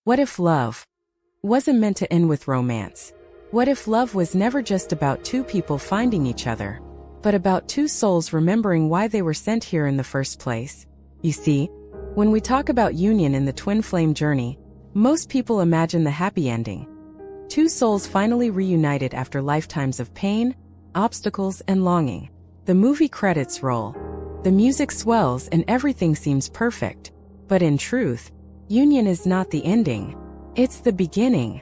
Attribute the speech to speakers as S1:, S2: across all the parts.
S1: What if love wasn't meant to end with romance? What if love was never just about two people finding each other, but about two souls remembering why they were sent here in the first place? You see, when we talk about union in the twin flame journey, most people imagine the happy ending. Two souls finally reunited after lifetimes of pain, obstacles, and longing. The movie credits roll. The music swells and everything seems perfect. But in truth, union is not the ending. It's the beginning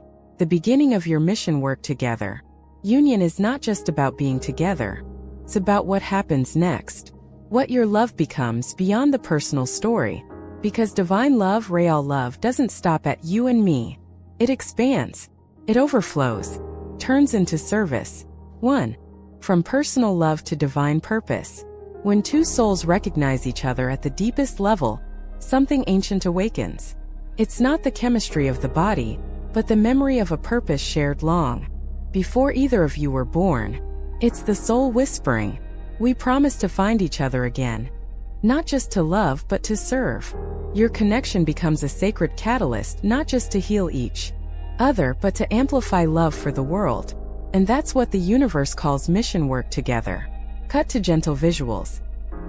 S1: of your mission work together. Union is not just about being together. It's about what happens next. What your love becomes beyond the personal story. Because divine love, real love, doesn't stop at you and me. It expands. It overflows. Turns into service. 1. From personal love to divine purpose. When two souls recognize each other at the deepest level, something ancient awakens. It's not the chemistry of the body, but the memory of a purpose shared long before either of you were born. It's the soul whispering, "We promise to find each other again." Not just to love, but to serve. Your connection becomes a sacred catalyst, not just to heal each other, but to amplify love for the world. And that's what the universe calls mission work together. Cut to gentle visuals.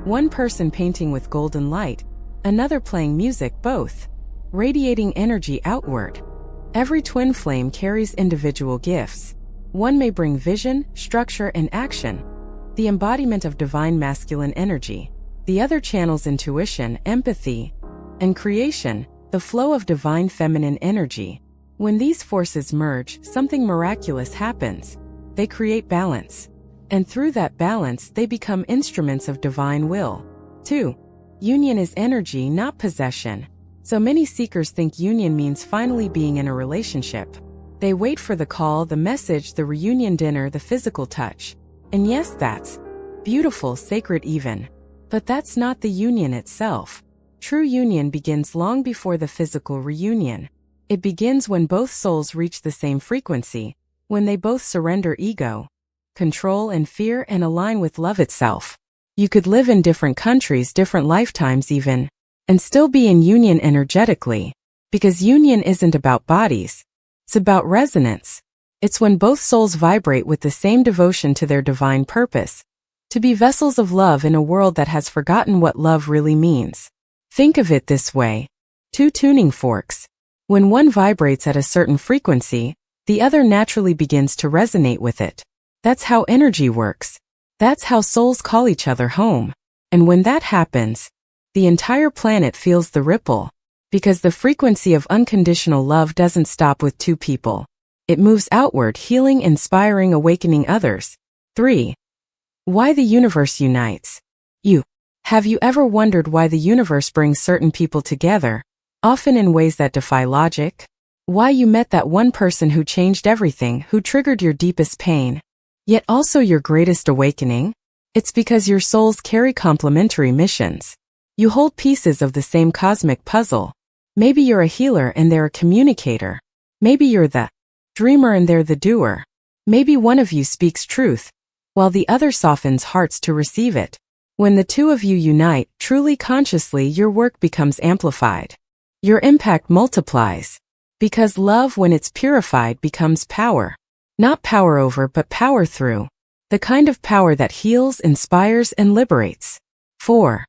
S1: One person painting with golden light, another playing music, both radiating energy outward. Every twin flame carries individual gifts. One may bring vision, structure, and action, the embodiment of divine masculine energy. The other channels intuition, empathy, and creation, the flow of divine feminine energy. When these forces merge, something miraculous happens. They create balance. And through that balance, they become instruments of divine will. 2. Union is energy, not possession. So many seekers think union means finally being in a relationship. They wait for the call, the message, the reunion dinner, the physical touch. And yes, that's beautiful, sacred even. But that's not the union itself. True union begins long before the physical reunion. It begins when both souls reach the same frequency, when they both surrender ego, control, and fear and align with love itself. You could live in different countries, different lifetimes even, and still be in union energetically. Because union isn't about bodies. It's about resonance. It's when both souls vibrate with the same devotion to their divine purpose. To be vessels of love in a world that has forgotten what love really means. Think of it this way. Two tuning forks. When one vibrates at a certain frequency, the other naturally begins to resonate with it. That's how energy works. That's how souls call each other home. And when that happens, the entire planet feels the ripple. Because the frequency of unconditional love doesn't stop with two people. It moves outward, healing, inspiring, awakening others. 3. Why the universe unites. Have you ever wondered why the universe brings certain people together, often in ways that defy logic? Why you met that one person who changed everything, who triggered your deepest pain, yet also your greatest awakening? It's because your souls carry complementary missions. You hold pieces of the same cosmic puzzle. Maybe you're a healer and they're a communicator. Maybe you're the dreamer and they're the doer. Maybe one of you speaks truth, while the other softens hearts to receive it. When the two of you unite, truly consciously, your work becomes amplified. Your impact multiplies. Because love, when it's purified, becomes power. Not power over, but power through. The kind of power that heals, inspires, and liberates. 4.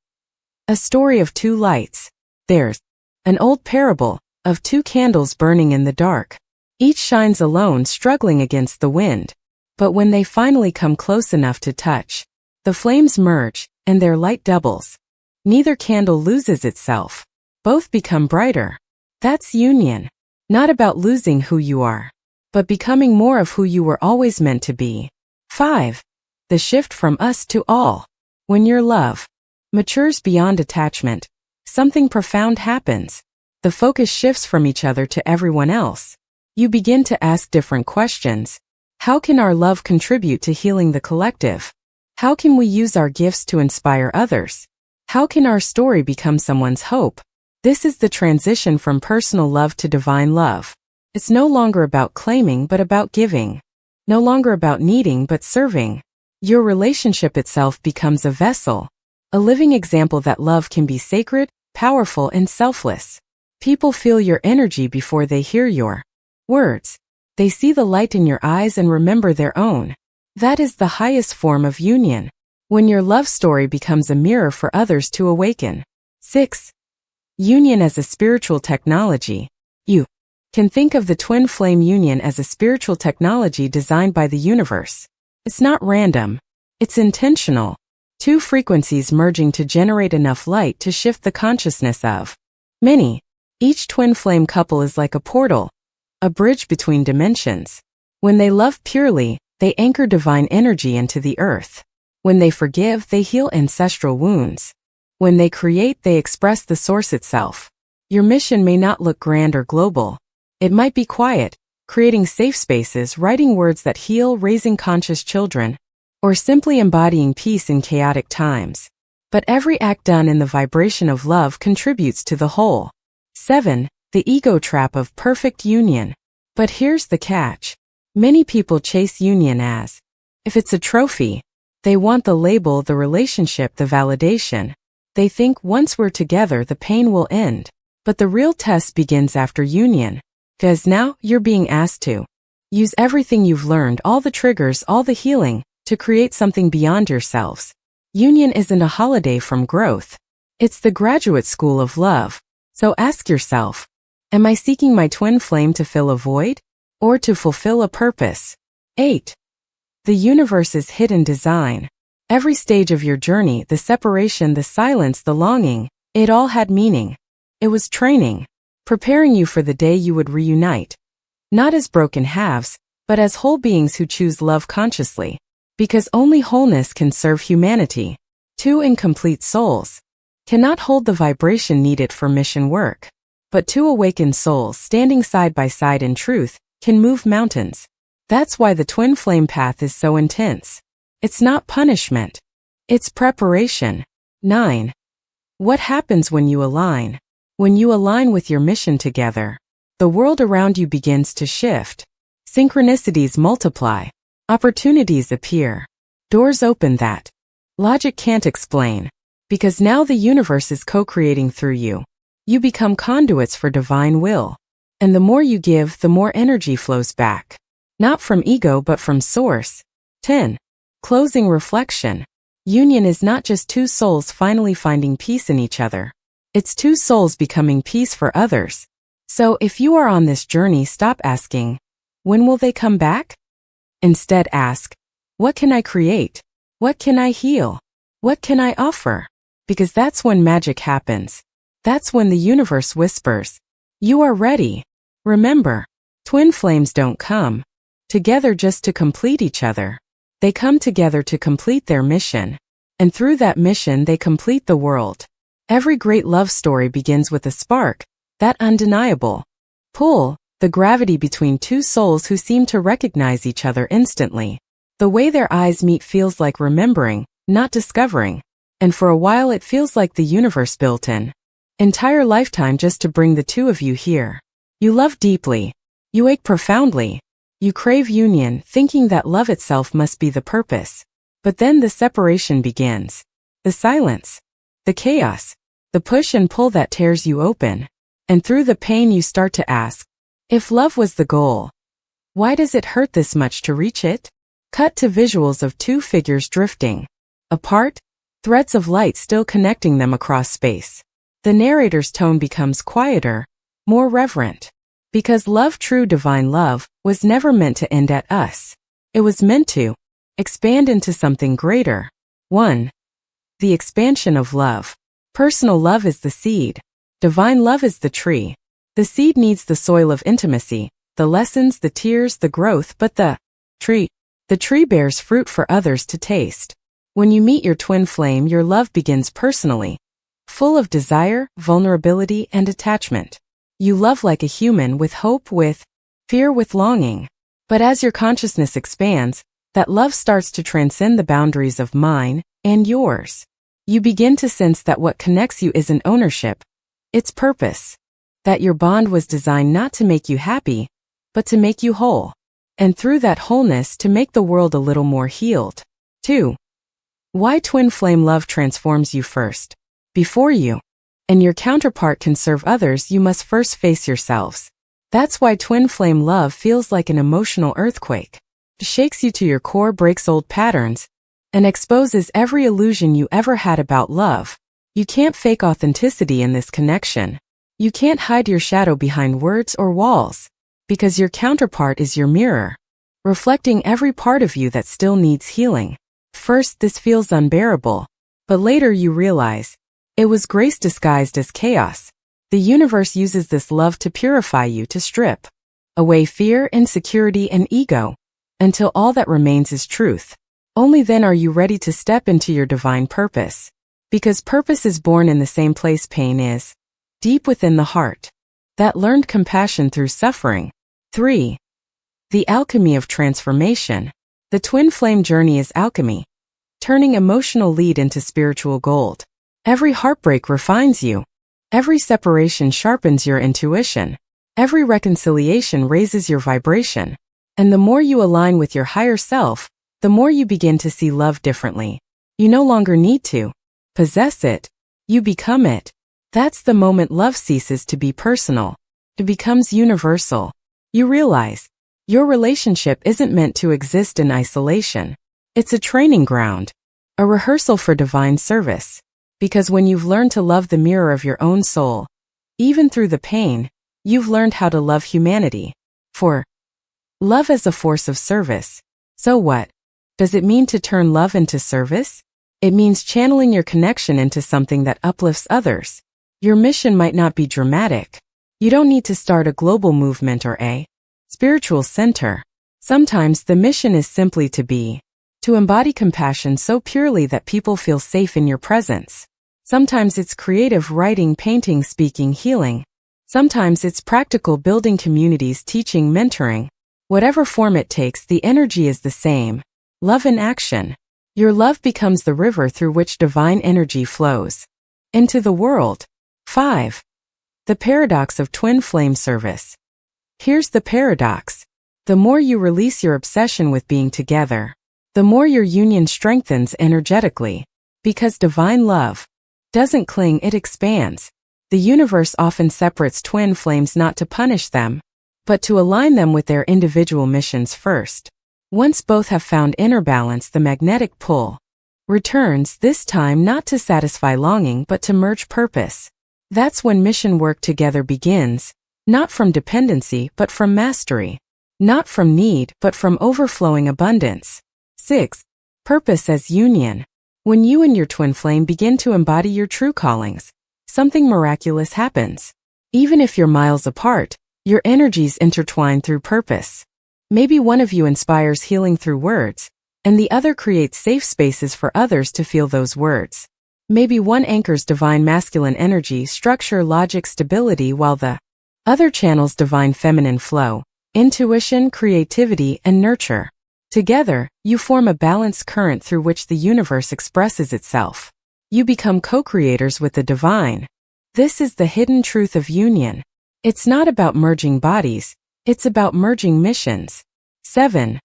S1: A story of two lights. There's an old parable of two candles burning in the dark. Each shines alone, struggling against the wind. But when they finally come close enough to touch, the flames merge, and their light doubles. Neither candle loses itself. Both become brighter. That's union. Not about losing who you are, but becoming more of who you were always meant to be. 5. The shift from us to all. When your love matures beyond attachment, something profound happens. The focus shifts from each other to everyone else. You begin to ask different questions. How can our love contribute to healing the collective? How can we use our gifts to inspire others? How can our story become someone's hope? This is the transition from personal love to divine love. It's no longer about claiming but about giving. No longer about needing but serving. Your relationship itself becomes a vessel, a living example that love can be sacred, powerful, and selfless. People feel your energy before they hear your words. They see the light in your eyes and remember their own. That is the highest form of union, when your love story becomes a mirror for others to awaken. 6. Union as a spiritual technology. You can think of the twin flame union as a spiritual technology designed by the universe. It's not random. It's intentional. Two frequencies merging to generate enough light to shift the consciousness of many. Each twin flame couple is like a portal, a bridge between dimensions. When they love purely, they anchor divine energy into the earth. When they forgive, they heal ancestral wounds. When they create, they express the source itself. Your mission may not look grand or global. It might be quiet, creating safe spaces, writing words that heal, raising conscious children, or simply embodying peace in chaotic times. But every act done in the vibration of love contributes to the whole. 7. The ego trap of perfect union. But here's the catch. Many people chase union as if it's a trophy. They want the label, the relationship, the validation. They think once we're together, the pain will end. But the real test begins after union. Because now you're being asked to use everything you've learned, all the triggers, all the healing, to create something beyond yourselves. Union isn't a holiday from growth. It's the graduate school of love. So ask yourself, am I seeking my twin flame to fill a void, or to fulfill a purpose? 8. The universe's hidden design. Every stage of your journey, the separation, the silence, the longing, it all had meaning. It was training, preparing you for the day you would reunite. Not as broken halves, but as whole beings who choose love consciously. Because only wholeness can serve humanity. Two incomplete souls cannot hold the vibration needed for mission work. But two awakened souls standing side by side in truth can move mountains. That's why the twin flame path is so intense. It's not punishment. It's preparation. 9. What happens when you align? When you align with your mission together, the world around you begins to shift. Synchronicities multiply. Opportunities appear. Doors open that logic can't explain. Because now the universe is co-creating through you. You become conduits for divine will. And the more you give, the more energy flows back. Not from ego but from source. 10. Closing reflection. Union is not just two souls finally finding peace in each other. It's two souls becoming peace for others. So if you are on this journey, stop asking, when will they come back? Instead ask, what can I create? What can I heal? What can I offer? Because that's when magic happens. That's when the universe whispers, you are ready. Remember, twin flames don't come together just to complete each other. They come together to complete their mission. And through that mission, they complete the world. Every great love story begins with a spark, that undeniable pull, the gravity between two souls who seem to recognize each other instantly. The way their eyes meet feels like remembering, not discovering. And for a while it feels like the universe built an entire lifetime just to bring the two of you here. You love deeply. You ache profoundly. You crave union, thinking that love itself must be the purpose. But then the separation begins. The silence. The chaos. The push and pull that tears you open. And through the pain you start to ask, if love was the goal, why does it hurt this much to reach it? Cut to visuals of two figures drifting apart, threads of light still connecting them across space. The narrator's tone becomes quieter, more reverent. Because love, true divine love, was never meant to end at us. It was meant to expand into something greater. 1. The expansion of love. Personal love is the seed. Divine love is the tree. The seed needs the soil of intimacy, the lessons, the tears, the growth, but the tree bears fruit for others to taste. When you meet your twin flame, your love begins personally, full of desire, vulnerability, and attachment. You love like a human, with hope, with fear, with longing. But as your consciousness expands, that love starts to transcend the boundaries of mine and yours. You begin to sense that what connects you isn't ownership, it's purpose. That your bond was designed not to make you happy, but to make you whole. And through that wholeness, to make the world a little more healed. 2. Why twin flame love transforms you first. Before you and your counterpart can serve others, you must first face yourselves. That's why twin flame love feels like an emotional earthquake. It shakes you to your core, breaks old patterns, and exposes every illusion you ever had about love. You can't fake authenticity in this connection. You can't hide your shadow behind words or walls, because your counterpart is your mirror, reflecting every part of you that still needs healing. First, this feels unbearable, but later you realize it was grace disguised as chaos. The universe uses this love to purify you, to strip away fear, insecurity, and ego, until all that remains is truth. Only then are you ready to step into your divine purpose. Because purpose is born in the same place pain is, deep within the heart. That learned compassion through suffering. 3. The alchemy of transformation. The twin flame journey is alchemy, turning emotional lead into spiritual gold. Every heartbreak refines you. Every separation sharpens your intuition. Every reconciliation raises your vibration. And the more you align with your higher self, the more you begin to see love differently. You no longer need to possess it. You become it. That's the moment love ceases to be personal. It becomes universal. You realize your relationship isn't meant to exist in isolation. It's a training ground, a rehearsal for divine service. Because when you've learned to love the mirror of your own soul, even through the pain, you've learned how to love humanity. 4. Love as a force of service. So what? Does it mean to turn love into service? It means channeling your connection into something that uplifts others. Your mission might not be dramatic. You don't need to start a global movement or a spiritual center. Sometimes the mission is simply to embody compassion so purely that people feel safe in your presence. Sometimes it's creative writing, painting, speaking, healing. Sometimes it's practical building communities, teaching, mentoring. Whatever form it takes, the energy is the same. Love in action. Your love becomes the river through which divine energy flows into the world. 5. The paradox of twin flame service. Here's the paradox. The more you release your obsession with being together, the more your union strengthens energetically. Because divine love doesn't cling, it expands. The universe often separates twin flames not to punish them, but to align them with their individual missions first. Once both have found inner balance, the magnetic pull returns, this time not to satisfy longing but to merge purpose. That's when mission work together begins, not from dependency but from mastery, not from need but from overflowing abundance. 6. Purpose as union. When you and your twin flame begin to embody your true callings, something miraculous happens. Even if you're miles apart, your energies intertwine through purpose. Maybe one of you inspires healing through words, and the other creates safe spaces for others to feel those words. Maybe one anchors divine masculine energy, structure, logic, stability, while the other channels divine feminine flow, intuition, creativity, and nurture. Together, you form a balanced current through which the universe expresses itself. You become co-creators with the divine. This is the hidden truth of union. It's not about merging bodies, it's about merging missions. 7.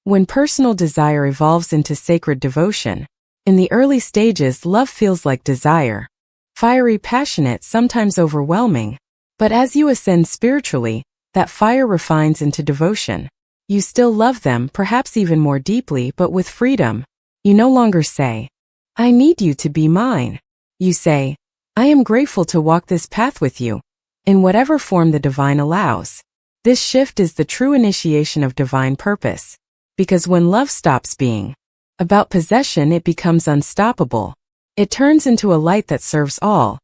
S1: When personal desire evolves into sacred devotion. In the early stages, love feels like desire. Fiery, passionate, sometimes overwhelming. But as you ascend spiritually, that fire refines into devotion. You still love them, perhaps even more deeply, but with freedom. You no longer say, "I need you to be mine." You say, "I am grateful to walk this path with you," in whatever form the divine allows. This shift is the true initiation of divine purpose. Because when love stops being about possession, it becomes unstoppable. It turns into a light that serves all,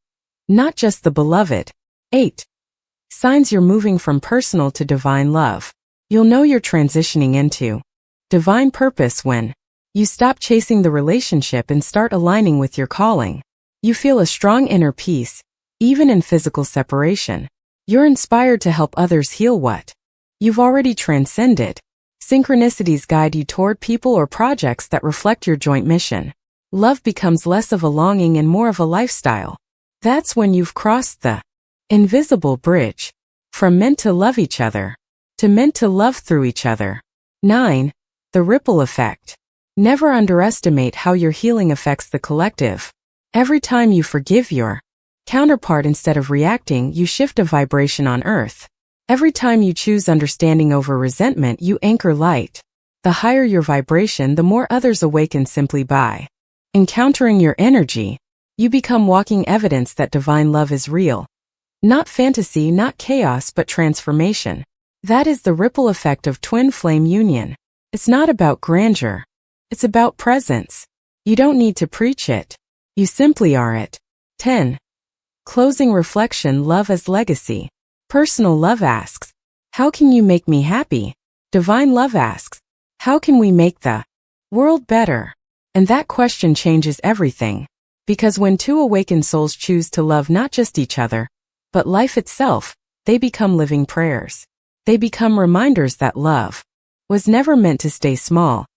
S1: not just the beloved. 8. Signs you're moving from personal to divine love. You'll know you're transitioning into divine purpose when you stop chasing the relationship and start aligning with your calling. You feel a strong inner peace, even in physical separation. You're inspired to help others heal what you've already transcended. Synchronicities guide you toward people or projects that reflect your joint mission. Love becomes less of a longing and more of a lifestyle. That's when you've crossed the invisible bridge from meant to love each other to meant to love through each other. 9. The ripple effect. Never underestimate how your healing affects the collective. Every time you forgive your Counterpart, instead of reacting, you shift a vibration on Earth. Every time you choose understanding over resentment, you anchor light. The higher your vibration, the more others awaken simply by encountering your energy. You become walking evidence that divine love is real. Not fantasy, not chaos, but transformation. That is the ripple effect of twin flame union. It's not about grandeur. It's about presence. You don't need to preach it. You simply are it. 10. Closing reflection. Love as legacy. Personal love asks, how can you make me happy? Divine love asks, how can we make the world better? And that question changes everything. Because when two awakened souls choose to love not just each other, but life itself, they become living prayers. They become reminders that love was never meant to stay small,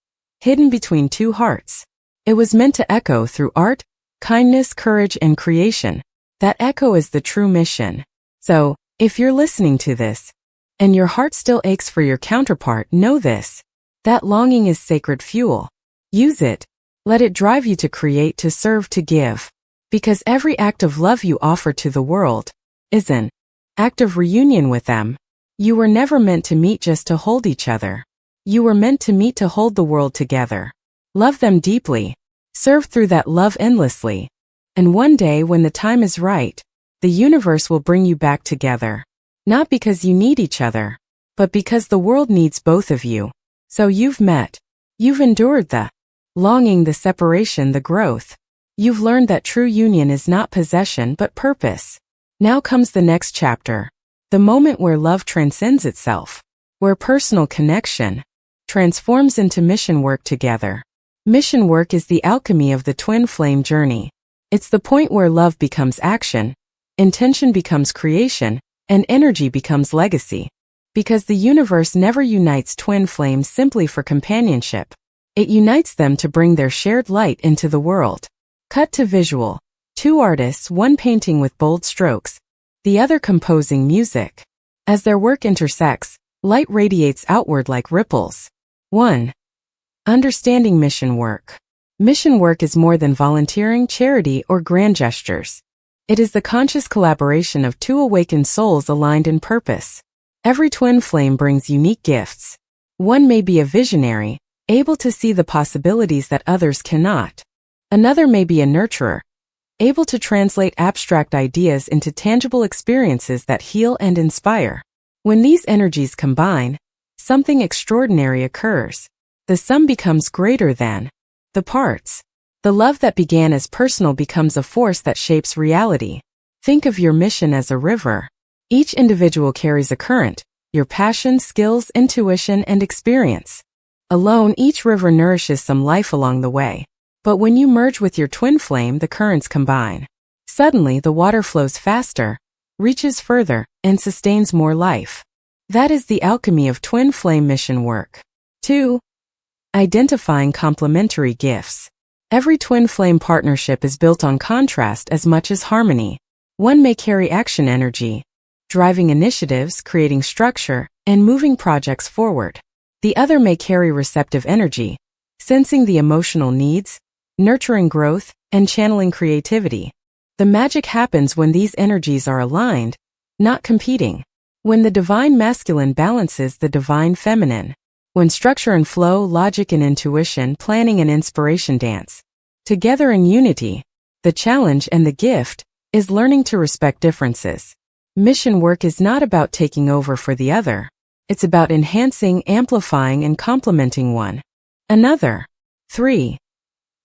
S1: hidden between two hearts. It was meant to echo through art, kindness, courage, and creation. That echo is the true mission. So, if you're listening to this, and your heart still aches for your counterpart, know this. That longing is sacred fuel. Use it. Let it drive you to create, to serve, to give. Because every act of love you offer to the world is an act of reunion with them. You were never meant to meet just to hold each other. You were meant to meet to hold the world together. Love them deeply. Serve through that love endlessly. And one day, when the time is right, the universe will bring you back together. Not because you need each other, but because the world needs both of you. So you've met. You've endured the longing, the separation, the growth. You've learned that true union is not possession but purpose. Now comes the next chapter. The moment where love transcends itself. Where personal connection transforms into mission work together. Mission work is the alchemy of the twin flame journey. It's the point where love becomes action, intention becomes creation, and energy becomes legacy. Because the universe never unites twin flames simply for companionship. It unites them to bring their shared light into the world. Cut to visual. Two artists, one painting with bold strokes, the other composing music. As their work intersects, light radiates outward like ripples. 1. Understanding mission work. Mission work is more than volunteering, charity, or grand gestures. It is the conscious collaboration of two awakened souls aligned in purpose. Every twin flame brings unique gifts. One may be a visionary, able to see the possibilities that others cannot. Another may be a nurturer, able to translate abstract ideas into tangible experiences that heal and inspire. When these energies combine, something extraordinary occurs. The sum becomes greater than the parts. The love that began as personal becomes a force that shapes reality. Think of your mission as a river. Each individual carries a current, your passion, skills, intuition, and experience. Alone, each river nourishes some life along the way. But when you merge with your twin flame, the currents combine. Suddenly, the water flows faster, reaches further, and sustains more life. That is the alchemy of twin flame mission work. 2. Identifying complementary gifts. Every twin flame partnership is built on contrast as much as harmony. One may carry action energy, driving initiatives, creating structure, and moving projects forward. The other may carry receptive energy, sensing the emotional needs, nurturing growth, and channeling creativity. The magic happens when these energies are aligned, not competing. When the divine masculine balances the divine feminine. When structure and flow, logic and intuition, planning and inspiration dance together in unity. The challenge and the gift is learning to respect differences. Mission work is not about taking over for the other. It's about enhancing, amplifying, and complementing one another. 3.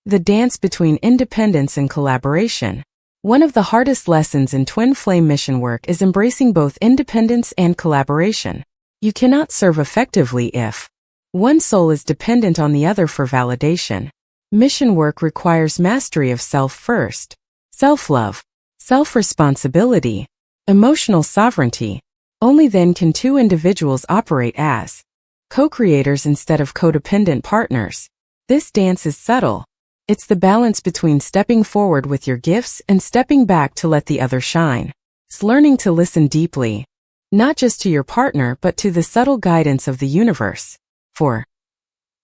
S1: The dance between independence and collaboration. One of the hardest lessons in twin flame mission work is embracing both independence and collaboration. You cannot serve effectively if one soul is dependent on the other for validation. Mission work requires mastery of self first, self-love, self-responsibility, emotional sovereignty. Only then can two individuals operate as co-creators instead of codependent partners. This dance is subtle. It's the balance between stepping forward with your gifts and stepping back to let the other shine. It's learning to listen deeply, not just to your partner but to the subtle guidance of the universe. 4.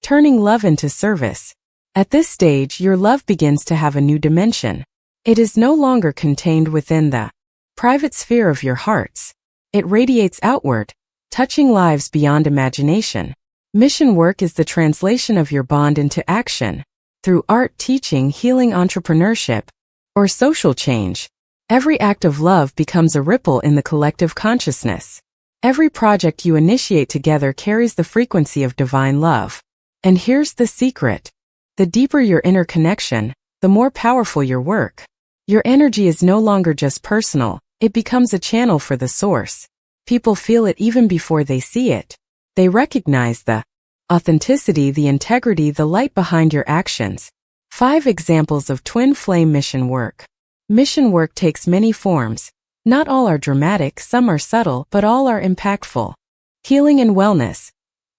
S1: Turning love into service. At this stage, your love begins to have a new dimension. It is no longer contained within the private sphere of your hearts. It radiates outward, touching lives beyond imagination. Mission work is the translation of your bond into action. Through art, teaching, healing, entrepreneurship, or social change, every act of love becomes a ripple in the collective consciousness. Every project you initiate together carries the frequency of divine love. And here's the secret. The deeper your interconnection, the more powerful your work. Your energy is no longer just personal, it becomes a channel for the source. People feel it even before they see it. They recognize the authenticity, the integrity, the light behind your actions. 5 examples of twin flame mission work. Mission work takes many forms. Not all are dramatic, some are subtle, but all are impactful. Healing and wellness.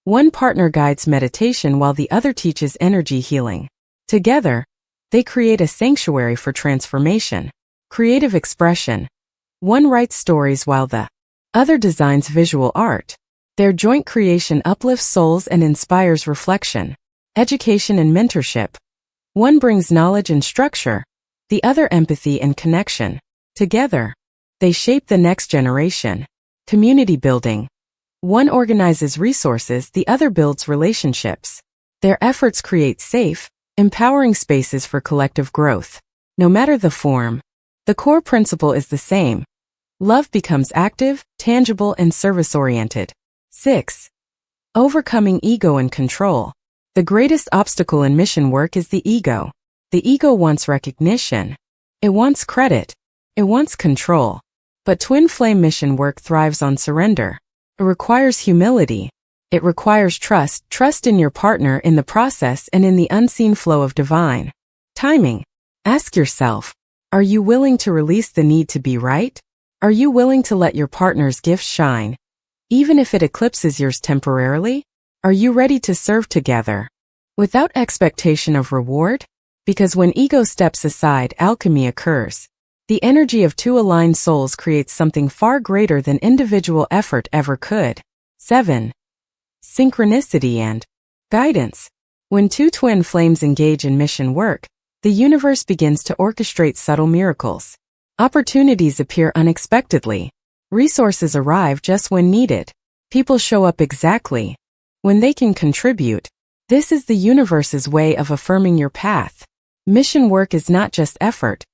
S1: One partner guides meditation while the other teaches energy healing. Together, they create a sanctuary for transformation. Creative expression. One writes stories while the other designs visual art. Their joint creation uplifts souls and inspires reflection. Education and mentorship. One brings knowledge and structure, the other empathy and connection. Together, they shape the next generation. Community building. One organizes resources, the other builds relationships. Their efforts create safe, empowering spaces for collective growth. No matter the form, the core principle is the same. Love becomes active, tangible, and service-oriented. 6. Overcoming ego and control. The greatest obstacle in mission work is the ego. The ego wants recognition. It wants credit. It wants control. But twin flame mission work thrives on surrender. It requires humility. It requires trust in your partner, in the process, and in the unseen flow of divine timing. Ask yourself, are you willing to release the need to be right? Are you willing to let your partner's gifts shine, even if it eclipses yours temporarily? Are you ready to serve together without expectation of reward? Because when ego steps aside, alchemy occurs. The energy of 2 aligned souls creates something far greater than individual effort ever could. 7. Synchronicity and guidance. When 2 twin flames engage in mission work, the universe begins to orchestrate subtle miracles. Opportunities appear unexpectedly. Resources arrive just when needed. People show up exactly when they can contribute. This is the universe's way of affirming your path. Mission work is not just effort.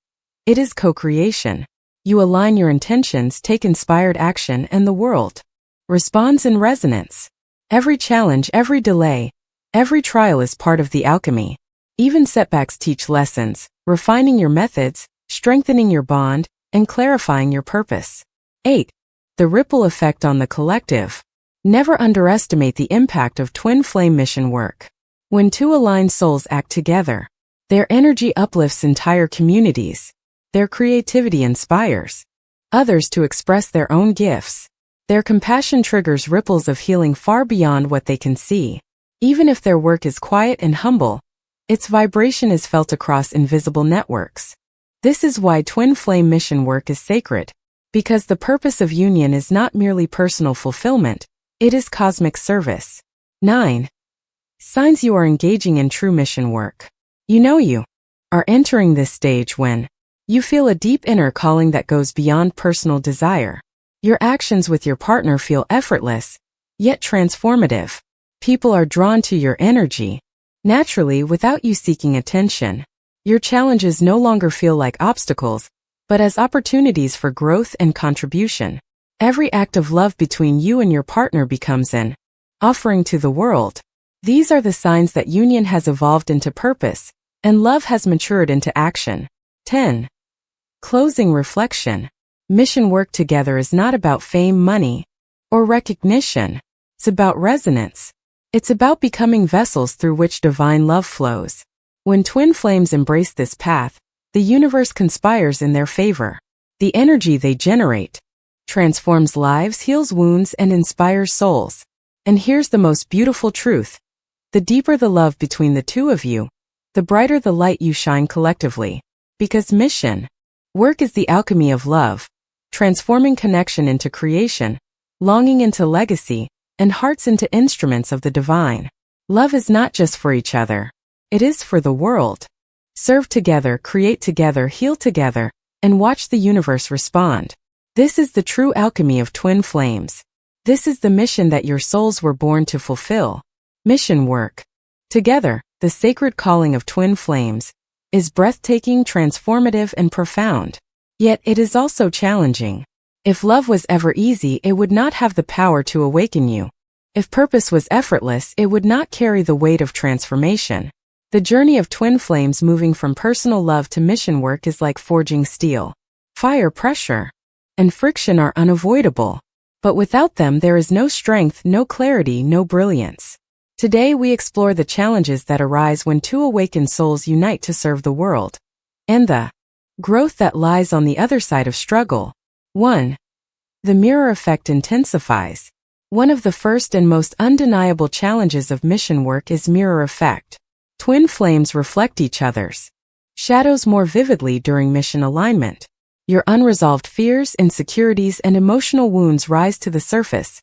S1: It is co-creation. You align your intentions, take inspired action, and the world responds in resonance. Every challenge, every delay, every trial is part of the alchemy. Even setbacks teach lessons, refining your methods, strengthening your bond, and clarifying your purpose. 8. The ripple effect on the collective. Never underestimate the impact of twin flame mission work. When 2 aligned souls act together, their energy uplifts entire communities. Their creativity inspires others to express their own gifts. Their compassion triggers ripples of healing far beyond what they can see. Even if their work is quiet and humble, its vibration is felt across invisible networks. This is why twin flame mission work is sacred. Because the purpose of union is not merely personal fulfillment, it is cosmic service. 9. Signs you are engaging in true mission work. You are entering this stage when you feel a deep inner calling that goes beyond personal desire. Your actions with your partner feel effortless, yet transformative. People are drawn to your energy, naturally, without you seeking attention. Your challenges no longer feel like obstacles, but as opportunities for growth and contribution. Every act of love between you and your partner becomes an offering to the world. These are the signs that union has evolved into purpose, and love has matured into action. 10. Closing reflection. Mission work together is not about fame, money, or recognition. It's about resonance. It's about becoming vessels through which divine love flows. When twin flames embrace this path, the universe conspires in their favor. The energy they generate transforms lives, heals wounds, and inspires souls. And here's the most beautiful truth. The deeper the love between the 2 of you, the brighter the light you shine collectively. Because mission work is the alchemy of love, transforming connection into creation, longing into legacy, and hearts into instruments of the divine. Love is not just for each other. It is for the world. Serve together, create together, heal together, and watch the universe respond. This is the true alchemy of twin flames. This is the mission that your souls were born to fulfill. Mission work. Together, the sacred calling of twin flames is breathtaking, transformative, and profound. Yet it is also challenging. If love was ever easy, it would not have the power to awaken you. If purpose was effortless, it would not carry the weight of transformation. The journey of twin flames moving from personal love to mission work is like forging steel. Fire, pressure, and friction are unavoidable. But without them, there is no strength, no clarity, no brilliance. Today we explore the challenges that arise when two awakened souls unite to serve the world, and the growth that lies on the other side of struggle. 1. The mirror effect intensifies. One of the first and most undeniable challenges of mission work is mirror effect. Twin flames reflect each other's shadows more vividly during mission alignment. Your unresolved fears, insecurities, and emotional wounds rise to the surface,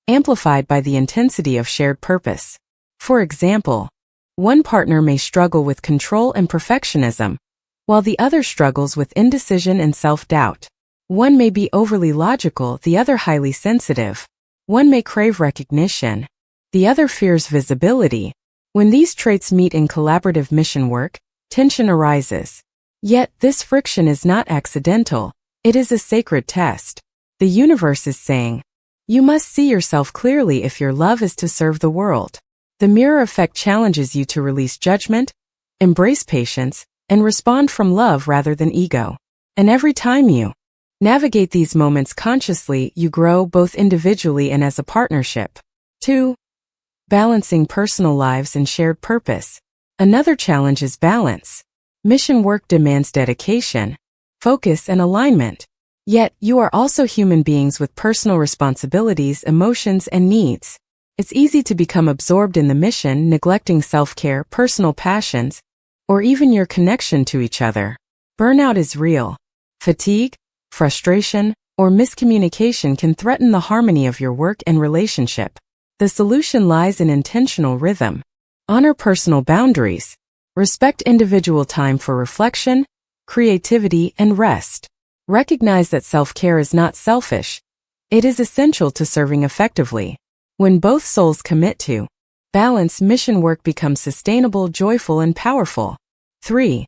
S1: amplified by the intensity of shared purpose. For example, one partner may struggle with control and perfectionism, while the other struggles with indecision and self-doubt. One may be overly logical, the other highly sensitive. One may crave recognition, the other fears visibility. When these traits meet in collaborative mission work, tension arises. Yet, this friction is not accidental. It is a sacred test. The universe is saying, you must see yourself clearly if your love is to serve the world. The mirror effect challenges you to release judgment, embrace patience, and respond from love rather than ego. And every time you navigate these moments consciously, you grow both individually and as a partnership. 2. Balancing personal lives and shared purpose. Another challenge is balance. Mission work demands dedication, focus, and alignment. Yet, you are also human beings with personal responsibilities, emotions, and needs. It's easy to become absorbed in the mission, neglecting self-care, personal passions, or even your connection to each other. Burnout is real. Fatigue, frustration, or miscommunication can threaten the harmony of your work and relationship. The solution lies in intentional rhythm. Honor personal boundaries. Respect individual time for reflection, creativity, and rest. Recognize that self-care is not selfish. It is essential to serving effectively. When both souls commit to balance, mission work becomes sustainable, joyful, and powerful. 3.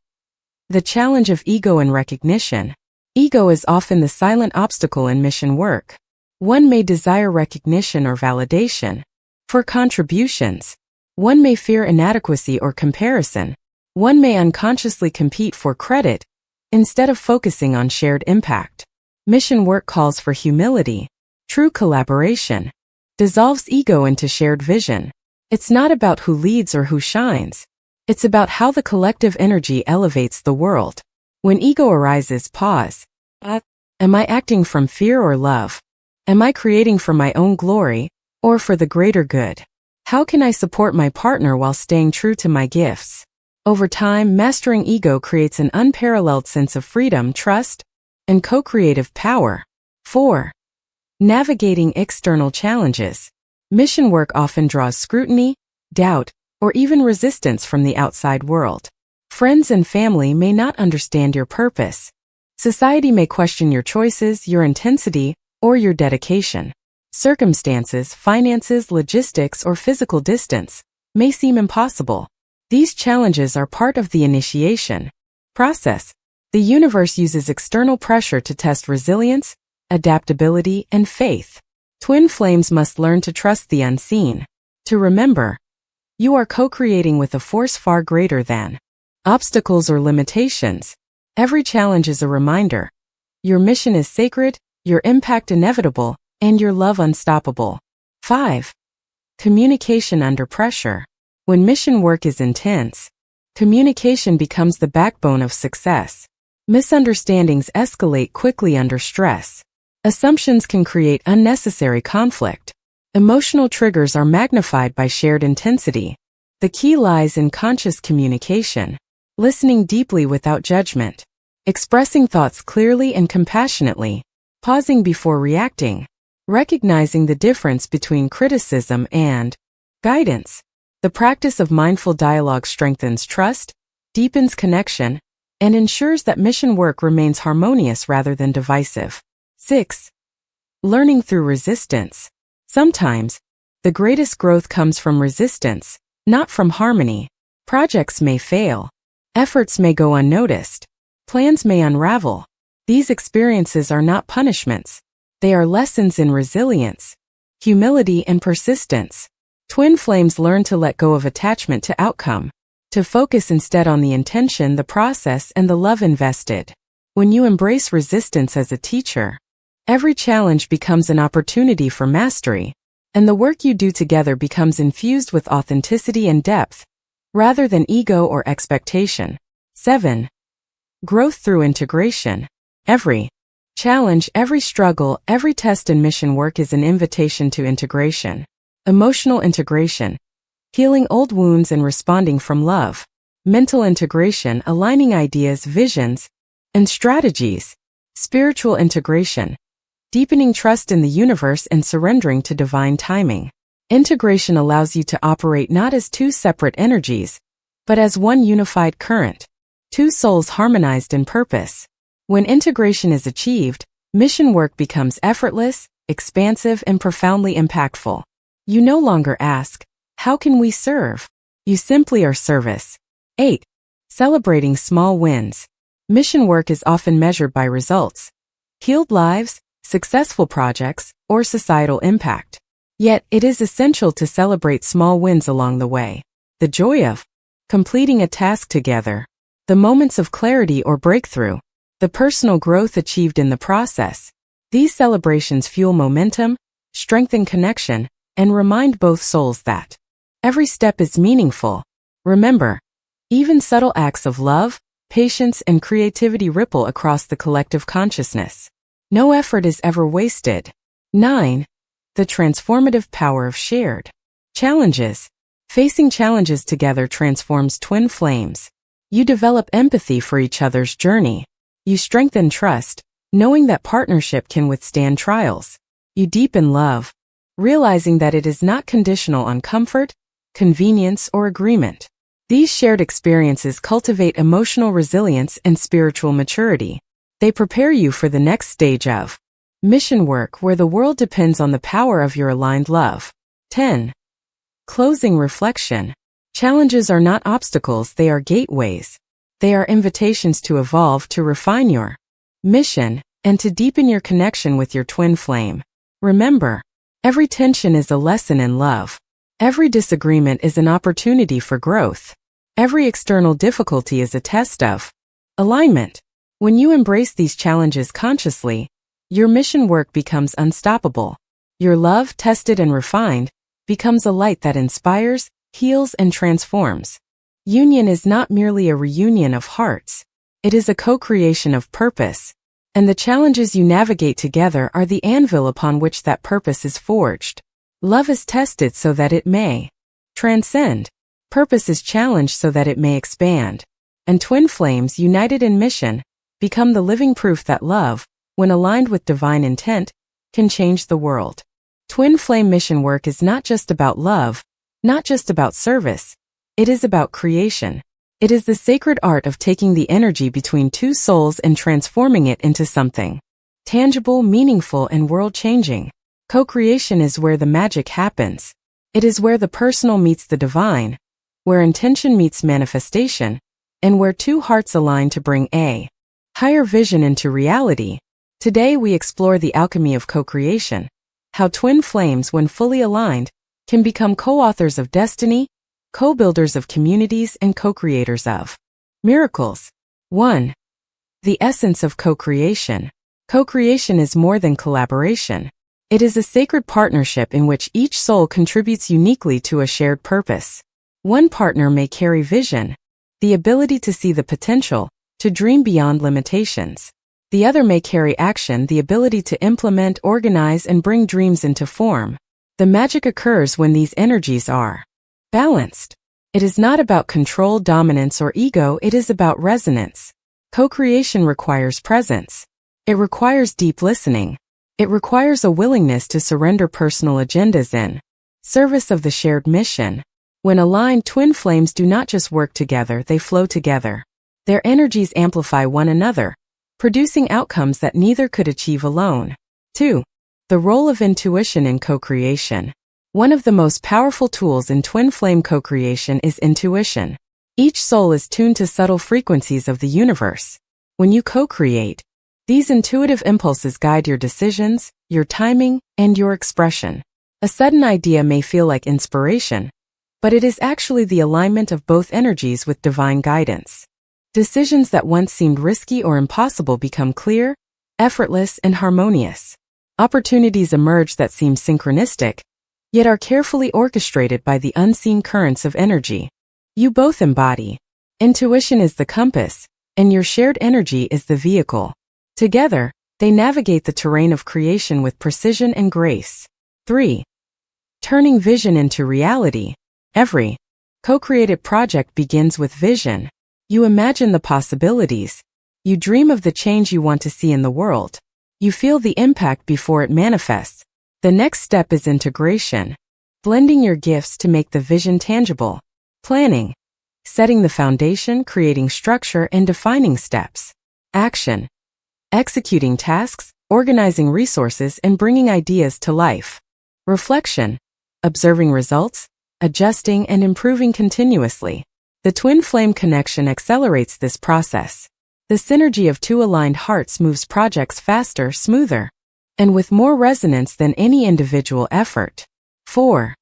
S1: The challenge of ego and recognition. Ego is often the silent obstacle in mission work. One may desire recognition or validation for contributions. One may fear inadequacy or comparison. One may unconsciously compete for credit instead of focusing on shared impact. Mission work calls for humility. True collaboration dissolves ego into shared vision. It's not about who leads or who shines. It's about how the collective energy elevates the world. When ego arises, pause. Am I acting from fear or love? Am I creating for my own glory or for the greater good? How can I support my partner while staying true to my gifts? Over time, mastering ego creates an unparalleled sense of freedom, trust, and co-creative power. 4. Navigating external challenges. Mission work often draws scrutiny, doubt, or even resistance from the outside world. Friends and family may not understand your purpose. Society may question your choices, your intensity, or your dedication. Circumstances, finances, logistics, or physical distance may seem impossible. These challenges are part of the initiation process. The universe uses external pressure to test resilience, adaptability, and faith. Twin flames must learn to trust the unseen. To remember, you are co-creating with a force far greater than obstacles or limitations. Every challenge is a reminder. Your mission is sacred, your impact inevitable, and your love unstoppable. 5. Communication under pressure. When mission work is intense, communication becomes the backbone of success. Misunderstandings escalate quickly under stress. Assumptions can create unnecessary conflict. Emotional triggers are magnified by shared intensity. The key lies in conscious communication, listening deeply without judgment, expressing thoughts clearly and compassionately, pausing before reacting, recognizing the difference between criticism and guidance. The practice of mindful dialogue strengthens trust, deepens connection, and ensures that mission work remains harmonious rather than divisive. 6. Learning through resistance. Sometimes, the greatest growth comes from resistance, not from harmony. Projects may fail. Efforts may go unnoticed. Plans may unravel. These experiences are not punishments. They are lessons in resilience, humility, and persistence. Twin flames learn to let go of attachment to outcome, to focus instead on the intention, the process, and the love invested. When you embrace resistance as a teacher, every challenge becomes an opportunity for mastery, and the work you do together becomes infused with authenticity and depth, rather than ego or expectation. 7. Growth through integration. Every challenge, every struggle, every test in mission work is an invitation to integration. Emotional integration, healing old wounds and responding from love. Mental integration, aligning ideas, visions, and strategies. Spiritual integration, deepening trust in the universe and surrendering to divine timing. Integration allows you to operate not as two separate energies, but as one unified current, two souls harmonized in purpose. When integration is achieved, mission work becomes effortless, expansive, and profoundly impactful. You no longer ask, how can we serve? You simply are service. 8. Celebrating small wins. Mission work is often measured by results, healed lives, successful projects, or societal impact. Yet, it is essential to celebrate small wins along the way. The joy of completing a task together, the moments of clarity or breakthrough, the personal growth achieved in the process. These celebrations fuel momentum, strengthen connection, and remind both souls that every step is meaningful. Remember, even subtle acts of love, patience, and creativity ripple across the collective consciousness. No effort is ever wasted. 9. The transformative power of shared challenges. Facing challenges together transforms twin flames. You develop empathy for each other's journey. You strengthen trust, knowing that partnership can withstand trials. You deepen love, realizing that it is not conditional on comfort, convenience, or agreement. These shared experiences cultivate emotional resilience and spiritual maturity. They prepare you for the next stage of mission work where the world depends on the power of your aligned love. 10. Closing reflection. Challenges are not obstacles, they are gateways. They are invitations to evolve, to refine your mission, and to deepen your connection with your twin flame. Remember, every tension is a lesson in love. Every disagreement is an opportunity for growth. Every external difficulty is a test of alignment. When you embrace these challenges consciously, your mission work becomes unstoppable. Your love, tested and refined, becomes a light that inspires, heals, and transforms. Union is not merely a reunion of hearts. It is a co-creation of purpose, and the challenges you navigate together are the anvil upon which that purpose is forged. Love is tested so that it may transcend. Purpose is challenged so that it may expand. And twin flames, united in mission, become the living proof that love, when aligned with divine intent, can change the world. Twin flame mission work is not just about love, not just about service. It is about creation. It is the sacred art of taking the energy between two souls and transforming it into something tangible, meaningful, and world-changing. Co-creation is where the magic happens. It is where the personal meets the divine, where intention meets manifestation, and where two hearts align to bring a higher vision into reality. Today we explore the alchemy of co-creation, how twin flames, when fully aligned, can become co-authors of destiny, co-builders of communities, and co-creators of miracles. 1. The essence of co-creation. Co-creation is more than collaboration. It is a sacred partnership in which each soul contributes uniquely to a shared purpose. One partner may carry vision, the ability to see the potential, to dream beyond limitations. The other may carry action, the ability to implement, organize, and bring dreams into form. The magic occurs when these energies are balanced. It is not about control, dominance, or ego, it is about resonance. Co-creation requires presence. It requires deep listening. It requires a willingness to surrender personal agendas in service of the shared mission. When aligned, twin flames do not just work together, they flow together. Their energies amplify one another, producing outcomes that neither could achieve alone. 2. The role of intuition in co-creation. One of the most powerful tools in twin flame co-creation is intuition. Each soul is tuned to subtle frequencies of the universe. When you co-create, these intuitive impulses guide your decisions, your timing, and your expression. A sudden idea may feel like inspiration, but it is actually the alignment of both energies with divine guidance. Decisions that once seemed risky or impossible become clear, effortless, and harmonious. Opportunities emerge that seem synchronistic, yet are carefully orchestrated by the unseen currents of energy you both embody. Intuition is the compass, and your shared energy is the vehicle. Together, they navigate the terrain of creation with precision and grace. 3. Turning vision into reality. Every co-created project begins with vision. You imagine the possibilities. You dream of the change you want to see in the world. You feel the impact before it manifests. The next step is integration, blending your gifts to make the vision tangible. Planning, setting the foundation, creating structure, and defining steps. Action, executing tasks, organizing resources, and bringing ideas to life. Reflection, observing results, adjusting, and improving continuously. The twin flame connection accelerates this process. The synergy of two aligned hearts moves projects faster, smoother, and with more resonance than any individual effort. 4.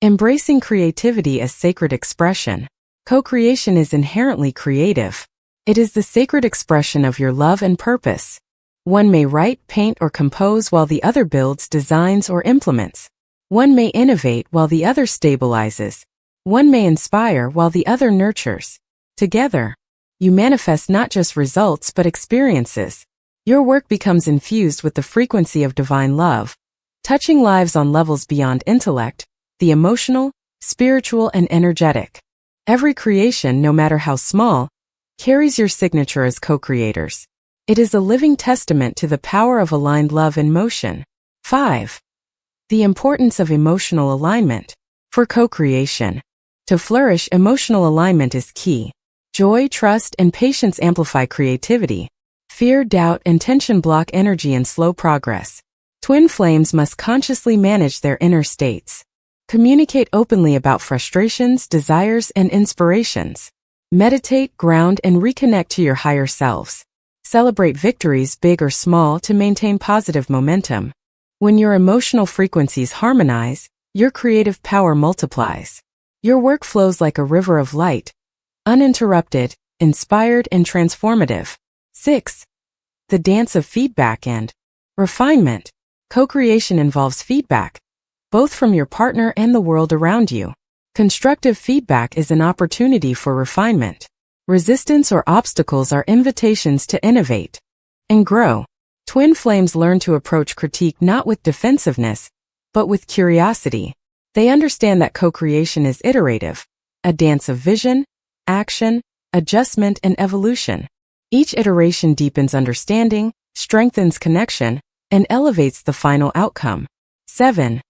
S1: Embracing creativity as sacred expression. Co-creation is inherently creative. It is the sacred expression of your love and purpose. One may write, paint, or compose while the other builds, designs, or implements. One may innovate while the other stabilizes. One may inspire while the other nurtures. Together, you manifest not just results but experiences. Your work becomes infused with the frequency of divine love, touching lives on levels beyond intellect, the emotional, spiritual, and energetic. Every creation, no matter how small, carries your signature as co-creators. It is a living testament to the power of aligned love in motion. 5. The importance of emotional alignment. For co-creation, to flourish, emotional alignment is key. Joy, trust, and patience amplify creativity. Fear, doubt, and tension block energy and slow progress. Twin flames must consciously manage their inner states. Communicate openly about frustrations, desires, and inspirations. Meditate, ground, and reconnect to your higher selves. Celebrate victories, big or small, to maintain positive momentum. When your emotional frequencies harmonize, your creative power multiplies. Your work flows like a river of light, uninterrupted, inspired, and transformative. 6. The dance of feedback and refinement. Co-creation involves feedback, both from your partner and the world around you. Constructive feedback is an opportunity for refinement. Resistance or obstacles are invitations to innovate and grow. Twin flames learn to approach critique not with defensiveness, but with curiosity. They understand that co-creation is iterative, a dance of vision, action, adjustment, and evolution. Each iteration deepens understanding, strengthens connection, and elevates the final outcome. 7.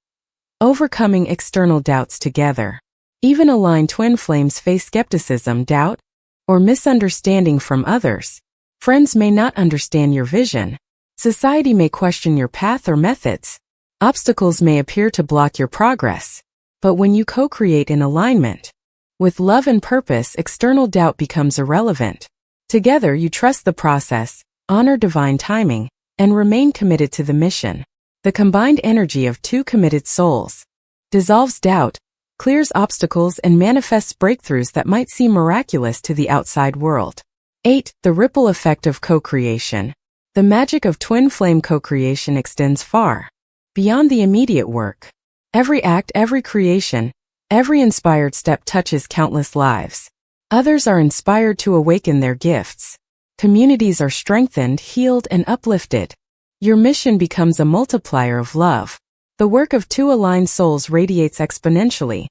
S1: Overcoming external doubts together. Even aligned twin flames face skepticism, doubt, or misunderstanding from others. Friends may not understand your vision. Society may question your path or methods. Obstacles may appear to block your progress. But when you co-create in alignment with love and purpose, external doubt becomes irrelevant. Together you trust the process, honor divine timing, and remain committed to the mission. The combined energy of two committed souls dissolves doubt, clears obstacles, and manifests breakthroughs that might seem miraculous to the outside world. 8. The ripple effect of co-creation. The magic of twin flame co-creation extends far beyond the immediate work. Every act, every creation, every inspired step touches countless lives. Others are inspired to awaken their gifts. Communities are strengthened, healed, and uplifted. Your mission becomes a multiplier of love. The work of two aligned souls radiates exponentially,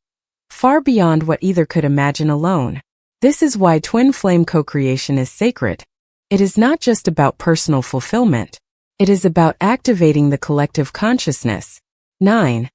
S1: far beyond what either could imagine alone. This is why twin flame co-creation is sacred. It is not just about personal fulfillment. It is about activating the collective consciousness. 9.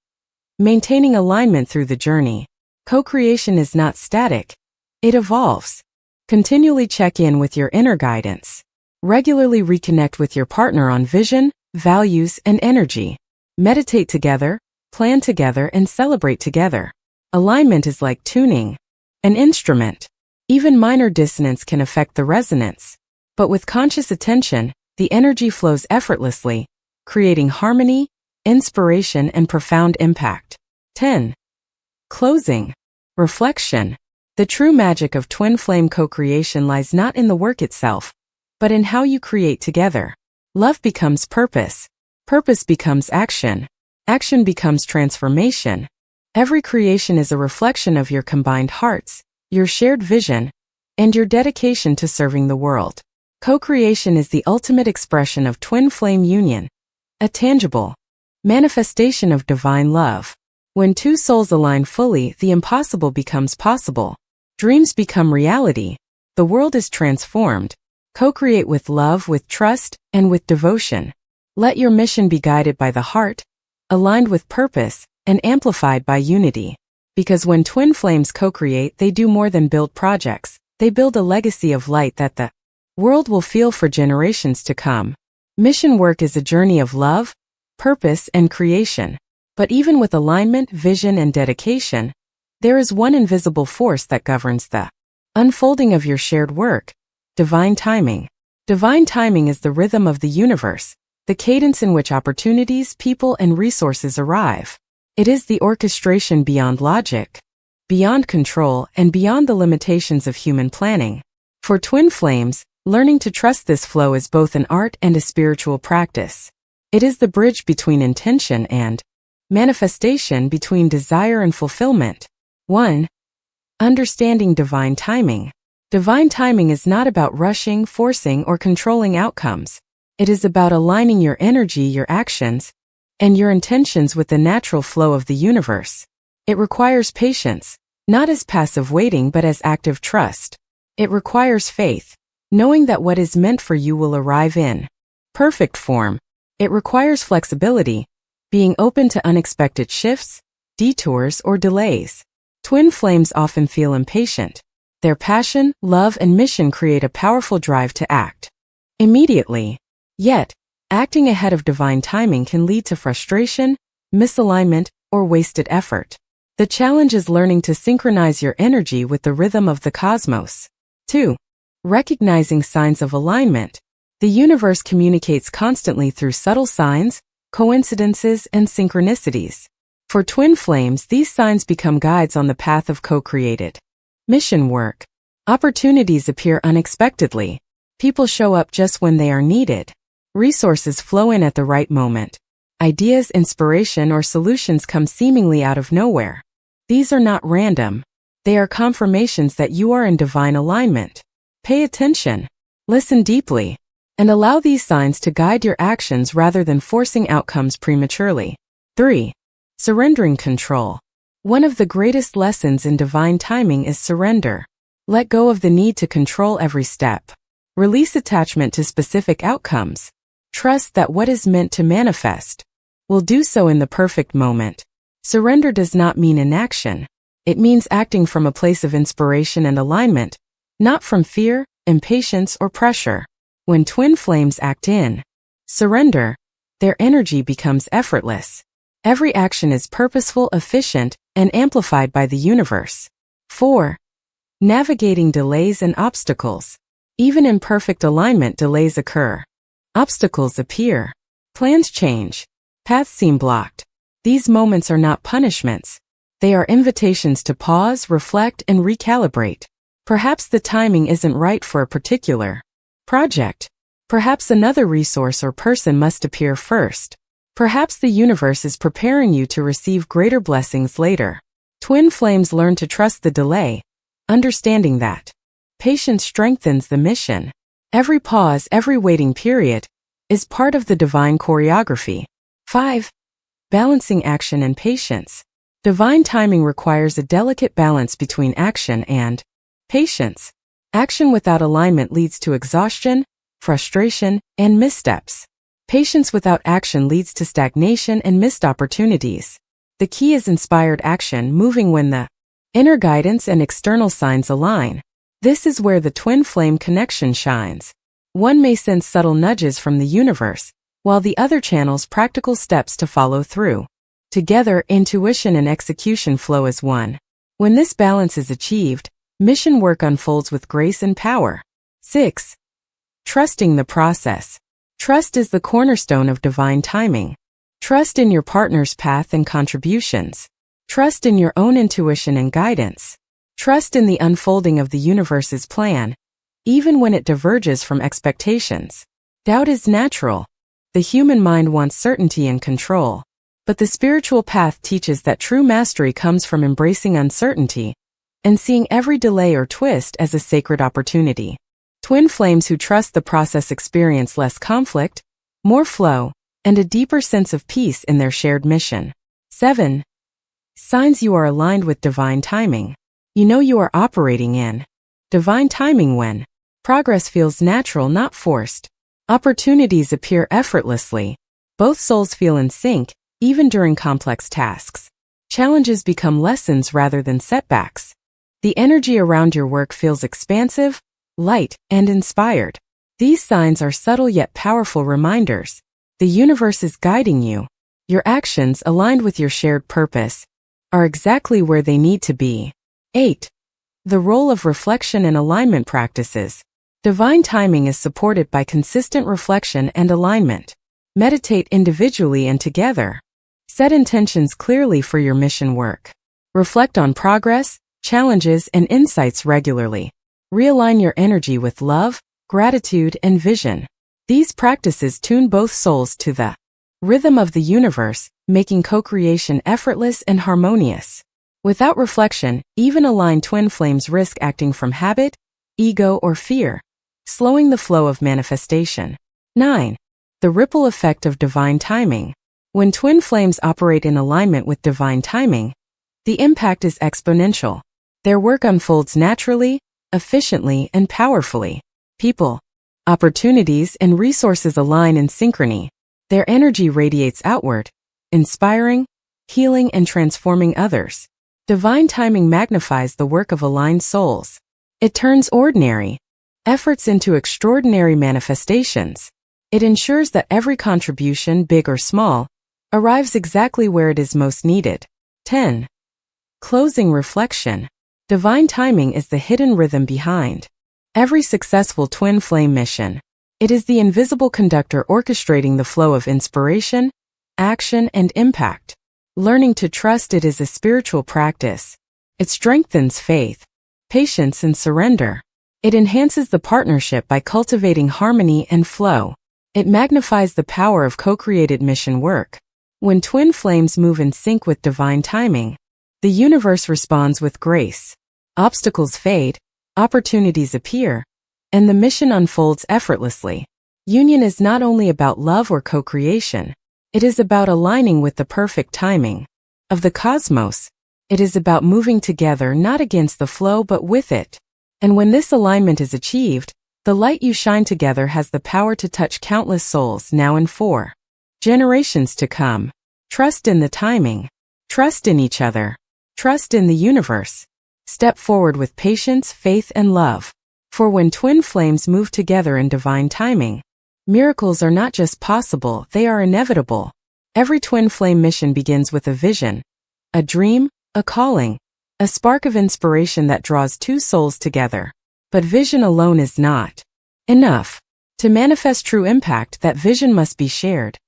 S1: Maintaining alignment through the journey. Co-creation is not static. It evolves. Continually check in with your inner guidance. Regularly reconnect with your partner on vision, values, and energy. Meditate together, plan together, and celebrate together. Alignment is like tuning an instrument. Even minor dissonance can affect the resonance. But with conscious attention, the energy flows effortlessly, creating harmony, inspiration, and profound impact. 10. Closing. Reflection. The true magic of twin flame co-creation lies not in the work itself, but in how you create together. Love becomes purpose. Purpose becomes action. Action becomes transformation. Every creation is a reflection of your combined hearts, your shared vision, and your dedication to serving the world. Co-creation is the ultimate expression of twin flame union, a tangible manifestation of divine love. When two souls align fully, the impossible becomes possible. Dreams become reality. The world is transformed. Co-create with love, with trust, and with devotion. Let your mission be guided by the heart, aligned with purpose, and amplified by unity. Because when twin flames co-create, they do more than build projects. They build a legacy of light that the world will feel for generations to come. Mission work is a journey of love, purpose, and creation. But even with alignment, vision, and dedication, there is one invisible force that governs the unfolding of your shared work: divine timing. Divine timing is the rhythm of the universe, the cadence in which opportunities, people, and resources arrive. It is the orchestration beyond logic, beyond control, and beyond the limitations of human planning. For twin flames, learning to trust this flow is both an art and a spiritual practice. It is the bridge between intention and manifestation, between desire and fulfillment. 1. Understanding divine timing. Divine timing is not about rushing, forcing, or controlling outcomes. It is about aligning your energy, your actions, and your intentions with the natural flow of the universe. It requires patience, not as passive waiting but as active trust. It requires faith, knowing that what is meant for you will arrive in perfect form. It requires flexibility, being open to unexpected shifts, detours, or delays. Twin flames often feel impatient. Their passion, love, and mission create a powerful drive to act immediately. Yet, acting ahead of divine timing can lead to frustration, misalignment, or wasted effort. The challenge is learning to synchronize your energy with the rhythm of the cosmos. 2. Recognizing signs of alignment. The universe communicates constantly through subtle signs, coincidences, and synchronicities. For twin flames, these signs become guides on the path of co-created mission work. Opportunities appear unexpectedly. People show up just when they are needed. Resources flow in at the right moment. Ideas, inspiration, or solutions come seemingly out of nowhere. These are not random. They are confirmations that you are in divine alignment. Pay attention, listen deeply, and allow these signs to guide your actions rather than forcing outcomes prematurely. 3. Surrendering control. One of the greatest lessons in divine timing is surrender. Let go of the need to control every step. Release attachment to specific outcomes. Trust that what is meant to manifest will do so in the perfect moment. Surrender does not mean inaction. It means acting from a place of inspiration and alignment, not from fear, impatience, or pressure. When twin flames act in surrender, their energy becomes effortless. Every action is purposeful, efficient, and amplified by the universe. 4. Navigating delays and obstacles. Even in perfect alignment, delays occur. Obstacles appear. Plans change. Paths seem blocked. These moments are not punishments. They are invitations to pause, reflect, and recalibrate. Perhaps the timing isn't right for a particular project. Perhaps another resource or person must appear first. Perhaps the universe is preparing you to receive greater blessings later. Twin flames learn to trust the delay, understanding that patience strengthens the mission. Every pause, every waiting period, is part of the divine choreography. 5. Balancing action and patience. Divine timing requires a delicate balance between action and patience. Action without alignment leads to exhaustion, frustration, and missteps. Patience without action leads to stagnation and missed opportunities. The key is inspired action, moving when the Inner guidance and external signs align. This is where the twin flame connection shines. One may sense subtle nudges from the universe, while the other channels practical steps to follow through. Together, intuition and execution flow as one. When this balance is achieved, mission work unfolds with grace and power. 6. Trusting the process. Trust is the cornerstone of divine timing. Trust in your partner's path and contributions. Trust in your own intuition and guidance. Trust in the unfolding of the universe's plan, even when it diverges from expectations. Doubt is natural. The human mind wants certainty and control. But the spiritual path teaches that true mastery comes from embracing uncertainty and seeing every delay or twist as a sacred opportunity. Twin flames who trust the process experience less conflict, more flow, and a deeper sense of peace in their shared mission. 7. Signs you are aligned with divine timing. You know you are operating in divine timing when progress feels natural, not forced. Opportunities appear effortlessly. Both souls feel in sync, even during complex tasks. Challenges become lessons rather than setbacks. The energy around your work feels expansive, light, and inspired. These signs are subtle yet powerful reminders. The universe is guiding you. Your actions, aligned with your shared purpose, are exactly where they need to be. 8. The role of reflection and alignment practices. Divine timing is supported by consistent reflection and alignment. Meditate individually and together. Set intentions clearly for your mission work. Reflect on progress, challenges, and insights regularly. Realign your energy with love, gratitude, and vision. These practices tune both souls to the rhythm of the universe, making co-creation effortless and harmonious. Without reflection, even aligned twin flames risk acting from habit, ego, or fear, slowing the flow of manifestation. 9. The ripple effect of divine timing. When twin flames operate in alignment with divine timing, the impact is exponential. Their work unfolds naturally, efficiently, and powerfully. People, opportunities, and resources align in synchrony. Their energy radiates outward, inspiring, healing, and transforming others. Divine timing magnifies the work of aligned souls. It turns ordinary efforts into extraordinary manifestations. It ensures that every contribution, big or small, arrives exactly where it is most needed. 10. Closing reflection. Divine timing is the hidden rhythm behind every successful twin flame mission. It is the invisible conductor orchestrating the flow of inspiration, action, and impact. Learning to trust it is a spiritual practice. It strengthens faith, patience, and surrender. It enhances the partnership by cultivating harmony and flow. It magnifies the power of co-created mission work. When twin flames move in sync with divine timing, the universe responds with grace. Obstacles fade, opportunities appear, and the mission unfolds effortlessly. Union is not only about love or co-creation. It is about aligning with the perfect timing of the cosmos. It is about moving together not against the flow but with it. And when this alignment is achieved, the light you shine together has the power to touch countless souls now and for generations to come. Trust in the timing. Trust in each other. Trust in the universe. Step forward with patience, faith, and love. For when twin flames move together in divine timing, miracles are not just possible, they are inevitable. Every twin flame mission begins with a vision, a dream, a calling, a spark of inspiration that draws two souls together. But vision alone is not enough. To manifest true impact, that vision must be shared,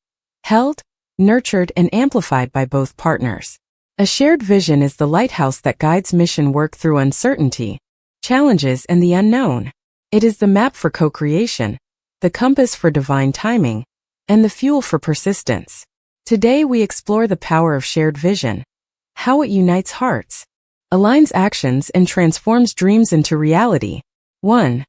S1: held, nurtured, and amplified by both partners. A shared vision is the lighthouse that guides mission work through uncertainty, challenges, and the unknown. It is the map for co-creation, the compass for divine timing, and the fuel for persistence. Today we explore the power of shared vision, how it unites hearts, aligns actions, and transforms dreams into reality. 1.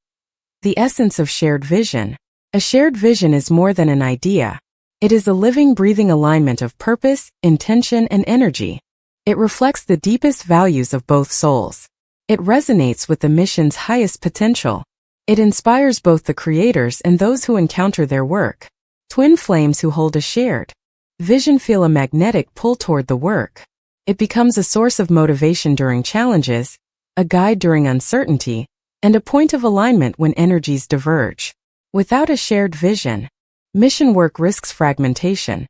S1: The essence of shared vision. A shared vision is more than an idea. It is a living, breathing alignment of purpose, intention, and energy. It reflects the deepest values of both souls. It resonates with the mission's highest potential. It inspires both the creators and those who encounter their work. Twin flames who hold a shared vision feel a magnetic pull toward the work. It becomes a source of motivation during challenges, a guide during uncertainty, and a point of alignment when energies diverge. Without a shared vision, mission work risks fragmentation,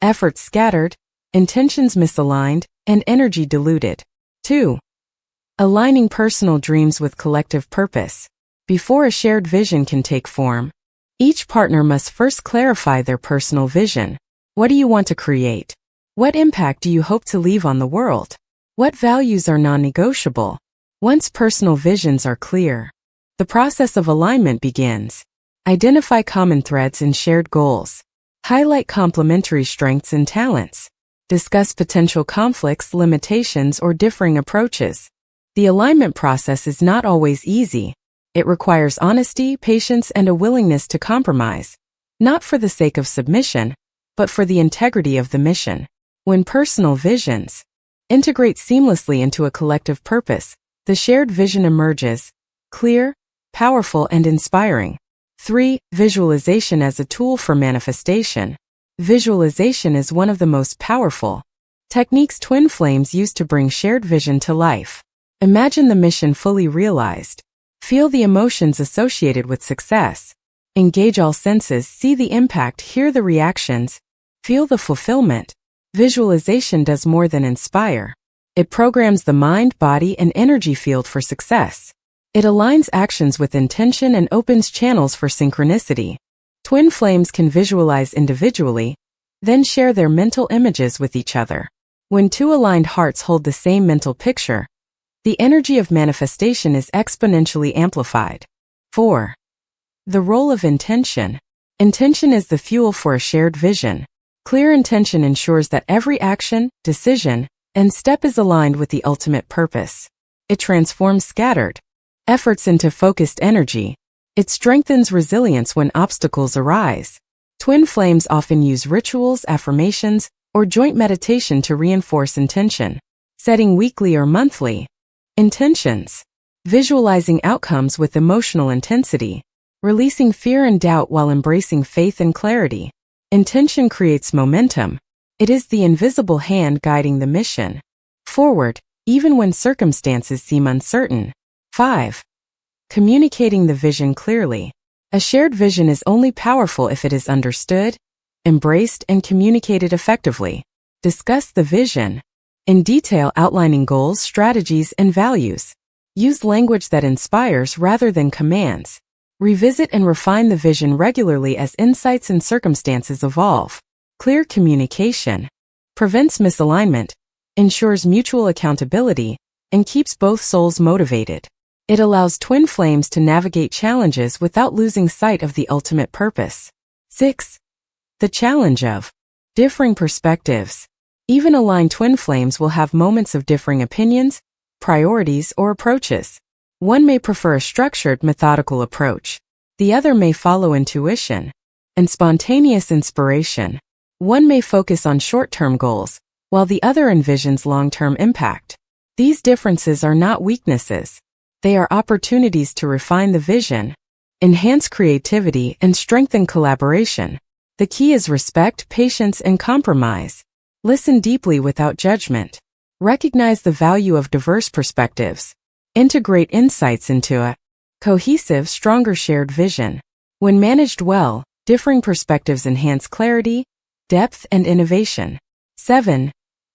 S1: efforts scattered, intentions misaligned, and energy diluted. 2. Aligning personal dreams with collective purpose. Before a shared vision can take form, each partner must first clarify their personal vision. What do you want to create? What impact do you hope to leave on the world? What values are non-negotiable? Once personal visions are clear, the process of alignment begins. Identify common threads and shared goals. Highlight complementary strengths and talents. Discuss potential conflicts, limitations, or differing approaches. The alignment process is not always easy. It requires honesty, patience, and a willingness to compromise, not for the sake of submission, but for the integrity of the mission. When personal visions integrate seamlessly into a collective purpose, the shared vision emerges, clear, powerful, and inspiring. 3. Visualization as a tool for manifestation. Visualization is one of the most powerful techniques twin flames use to bring shared vision to life. Imagine the mission fully realized. Feel the emotions associated with success. Engage all senses, see the impact, hear the reactions, feel the fulfillment. Visualization does more than inspire. It programs the mind, body, and energy field for success. It aligns actions with intention and opens channels for synchronicity. Twin flames can visualize individually, then share their mental images with each other. When two aligned hearts hold the same mental picture, the energy of manifestation is exponentially amplified. 4. The role of intention. Intention is the fuel for a shared vision. Clear intention ensures that every action, decision, and step is aligned with the ultimate purpose. It transforms scattered efforts into focused energy. It strengthens resilience when obstacles arise. Twin flames often use rituals, affirmations, or joint meditation to reinforce intention. Setting weekly or monthly intentions. Visualizing outcomes with emotional intensity. Releasing fear and doubt while embracing faith and clarity. Intention creates momentum. It is the invisible hand guiding the mission forward, even when circumstances seem uncertain. 5. Communicating the vision clearly. A shared vision is only powerful if it is understood, embraced, and communicated effectively. Discuss the vision in detail, outlining goals, strategies, and values. Use language that inspires rather than commands. Revisit and refine the vision regularly as insights and circumstances evolve. Clear communication prevents misalignment, ensures mutual accountability, and keeps both souls motivated. It allows twin flames to navigate challenges without losing sight of the ultimate purpose. 6. The challenge of differing perspectives. Even aligned twin flames will have moments of differing opinions, priorities, or approaches. One may prefer a structured, methodical approach. The other may follow intuition and spontaneous inspiration. One may focus on short-term goals, while the other envisions long-term impact. These differences are not weaknesses. They are opportunities to refine the vision, enhance creativity, and strengthen collaboration. The key is respect, patience, and compromise. Listen deeply without judgment. Recognize the value of diverse perspectives. Integrate insights into a cohesive, stronger shared vision. When managed well, differing perspectives enhance clarity, depth, and innovation. 7.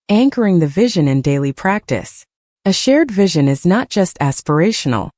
S1: Anchoring the vision in daily practice. A shared vision is not just aspirational.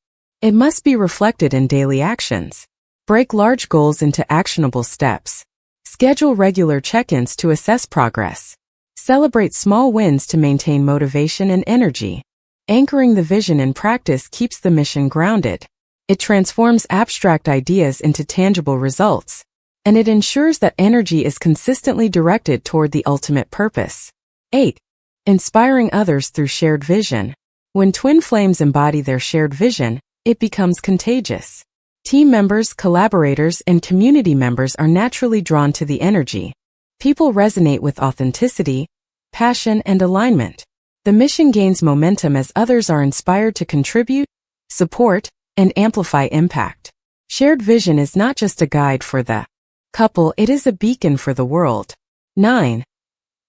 S1: It must be reflected in daily actions. Break large goals into actionable steps. Schedule regular check-ins to assess progress. Celebrate small wins to maintain motivation and energy. Anchoring the vision in practice keeps the mission grounded. It transforms abstract ideas into tangible results, and it ensures that energy is consistently directed toward the ultimate purpose. 8. Inspiring others through shared vision. When twin flames embody their shared vision, it becomes contagious. Team members, collaborators, and community members are naturally drawn to the energy. People resonate with authenticity, passion, and alignment. The mission gains momentum as others are inspired to contribute, support, and amplify impact. Shared vision is not just a guide for the couple, it is a beacon for the world. 9.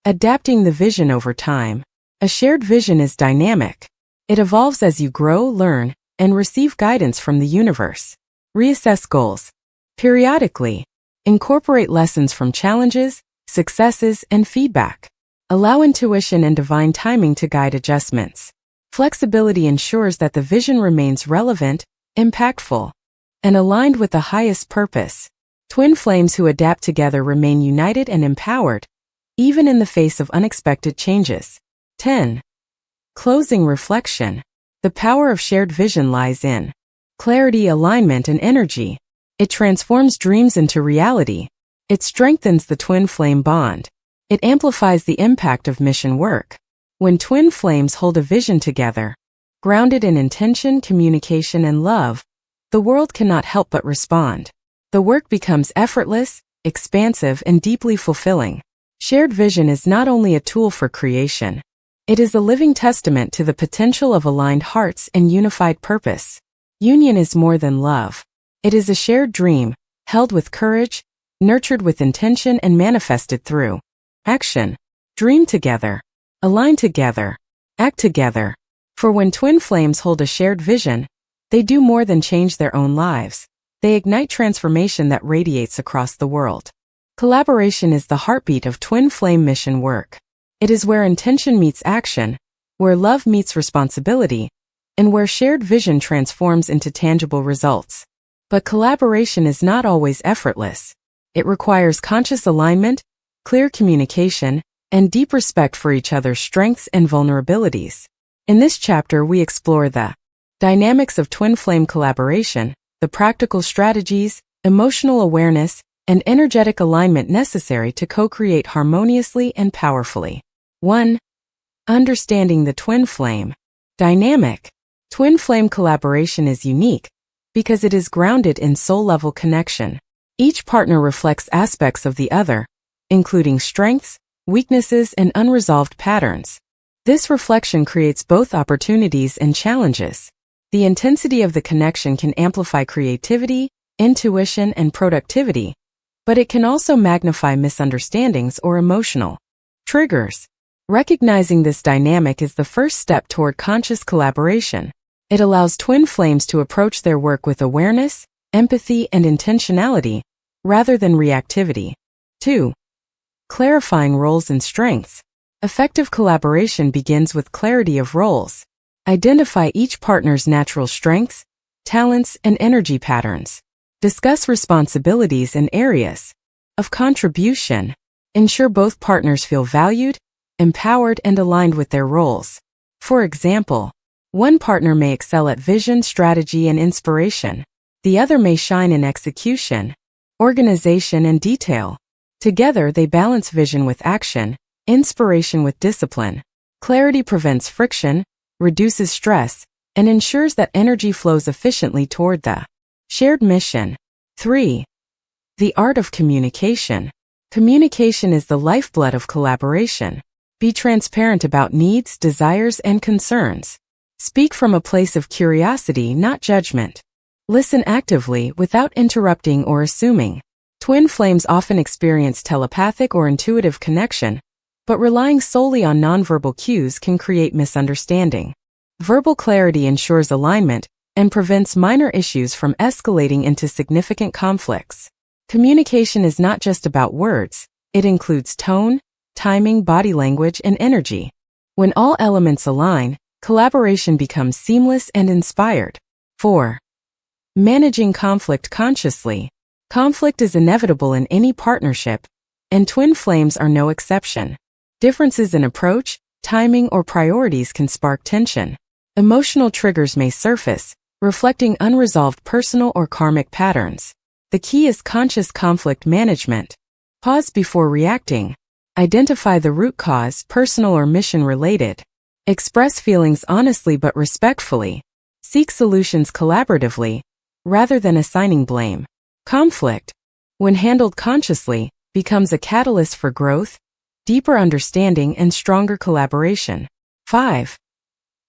S1: Adapting the vision over time. A shared vision is dynamic. It evolves as you grow, learn, and receive guidance from the universe. Reassess goals. Periodically, incorporate lessons from challenges, successes, and feedback. Allow intuition and divine timing to guide adjustments. Flexibility ensures that the vision remains relevant, impactful, and aligned with the highest purpose. Twin flames who adapt together remain united and empowered, even in the face of unexpected changes. 10. Closing reflection. The power of shared vision lies in clarity, alignment, and energy. It transforms dreams into reality. It strengthens the twin flame bond. It amplifies the impact of mission work. When twin flames hold a vision together, grounded in intention, communication, and love, the world cannot help but respond. The work becomes effortless, expansive, and deeply fulfilling. Shared vision is not only a tool for creation, it is a living testament to the potential of aligned hearts and unified purpose. Union is more than love. It is a shared dream, held with courage, nurtured with intention, and manifested through action. Dream together. Align together. Act together. For when twin flames hold a shared vision, they do more than change their own lives. They ignite transformation that radiates across the world. Collaboration is the heartbeat of twin flame mission work. It is where intention meets action, where love meets responsibility, and where shared vision transforms into tangible results. But collaboration is not always effortless. It requires conscious alignment, clear communication, and deep respect for each other's strengths and vulnerabilities. In this chapter, we explore the dynamics of twin flame collaboration, the practical strategies, emotional awareness, and energetic alignment necessary to co-create harmoniously and powerfully. 1. Understanding the twin flame dynamic. Twin flame collaboration is unique because it is grounded in soul-level connection. Each partner reflects aspects of the other, including strengths, weaknesses, and unresolved patterns. This reflection creates both opportunities and challenges. The intensity of the connection can amplify creativity, intuition, and productivity, but it can also magnify misunderstandings or emotional triggers. Recognizing this dynamic is the first step toward conscious collaboration. It allows twin flames to approach their work with awareness, empathy, and intentionality, rather than reactivity. 2. Clarifying roles and strengths. Effective collaboration begins with clarity of roles. Identify each partner's natural strengths, talents, and energy patterns. Discuss responsibilities and areas of contribution. Ensure both partners feel valued, empowered, and aligned with their roles. For example, one partner may excel at vision, strategy, and inspiration. The other may shine in execution, organization, and detail. Together, they balance vision with action, inspiration with discipline. Clarity prevents friction, reduces stress, and ensures that energy flows efficiently toward the shared mission. 3. The art of communication. Communication is the lifeblood of collaboration. Be transparent about needs, desires, and concerns. Speak from a place of curiosity, not judgment. Listen actively without interrupting or assuming. Twin flames often experience telepathic or intuitive connection, but relying solely on nonverbal cues can create misunderstanding. Verbal clarity ensures alignment and prevents minor issues from escalating into significant conflicts. Communication is not just about words, it includes tone, timing, body language, and energy. When all elements align, collaboration becomes seamless and inspired. 4. Managing conflict consciously. Conflict is inevitable in any partnership, and twin flames are no exception. Differences in approach, timing, or priorities can spark tension. Emotional triggers may surface, reflecting unresolved personal or karmic patterns. The key is conscious conflict management. Pause before reacting. Identify the root cause, personal or mission-related. Express feelings honestly but respectfully. Seek solutions collaboratively, rather than assigning blame. Conflict, when handled consciously, becomes a catalyst for growth, deeper understanding, and stronger collaboration. 5.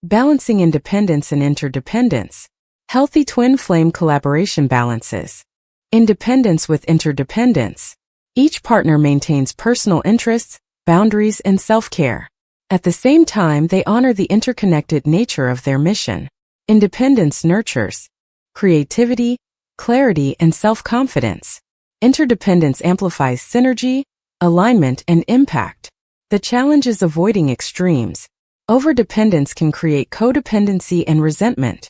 S1: Balancing independence and interdependence. Healthy twin flame collaboration balances independence with interdependence. Each partner maintains personal interests, boundaries, and self-care. At the same time, they honor the interconnected nature of their mission. Independence nurtures creativity, clarity, and self-confidence. Interdependence amplifies synergy, alignment, and impact. The challenge is avoiding extremes. Overdependence can create codependency and resentment.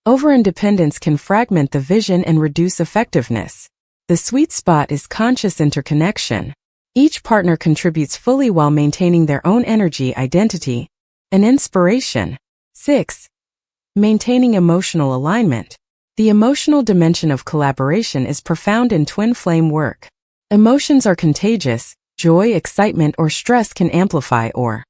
S1: Overindependence can fragment the vision and reduce effectiveness. The sweet spot is conscious interconnection. Each partner contributes fully while maintaining their own energy, identity, and inspiration. 6. Maintaining emotional alignment. The emotional dimension of collaboration is profound in twin flame work. Emotions are contagious. Joy, excitement, or stress can amplify or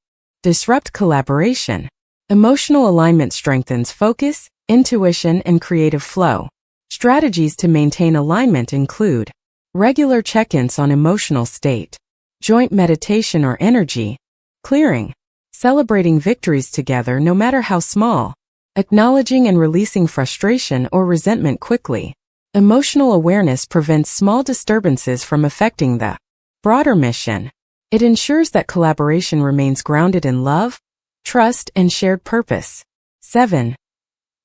S1: disrupt collaboration. Emotional alignment strengthens focus, intuition, and creative flow. Strategies to maintain alignment include regular check-ins on emotional state, joint meditation or energy clearing, celebrating victories together no matter how small, acknowledging and releasing frustration or resentment quickly. Emotional awareness prevents small disturbances from affecting the broader mission. It ensures that collaboration remains grounded in love, trust, and shared purpose. 7.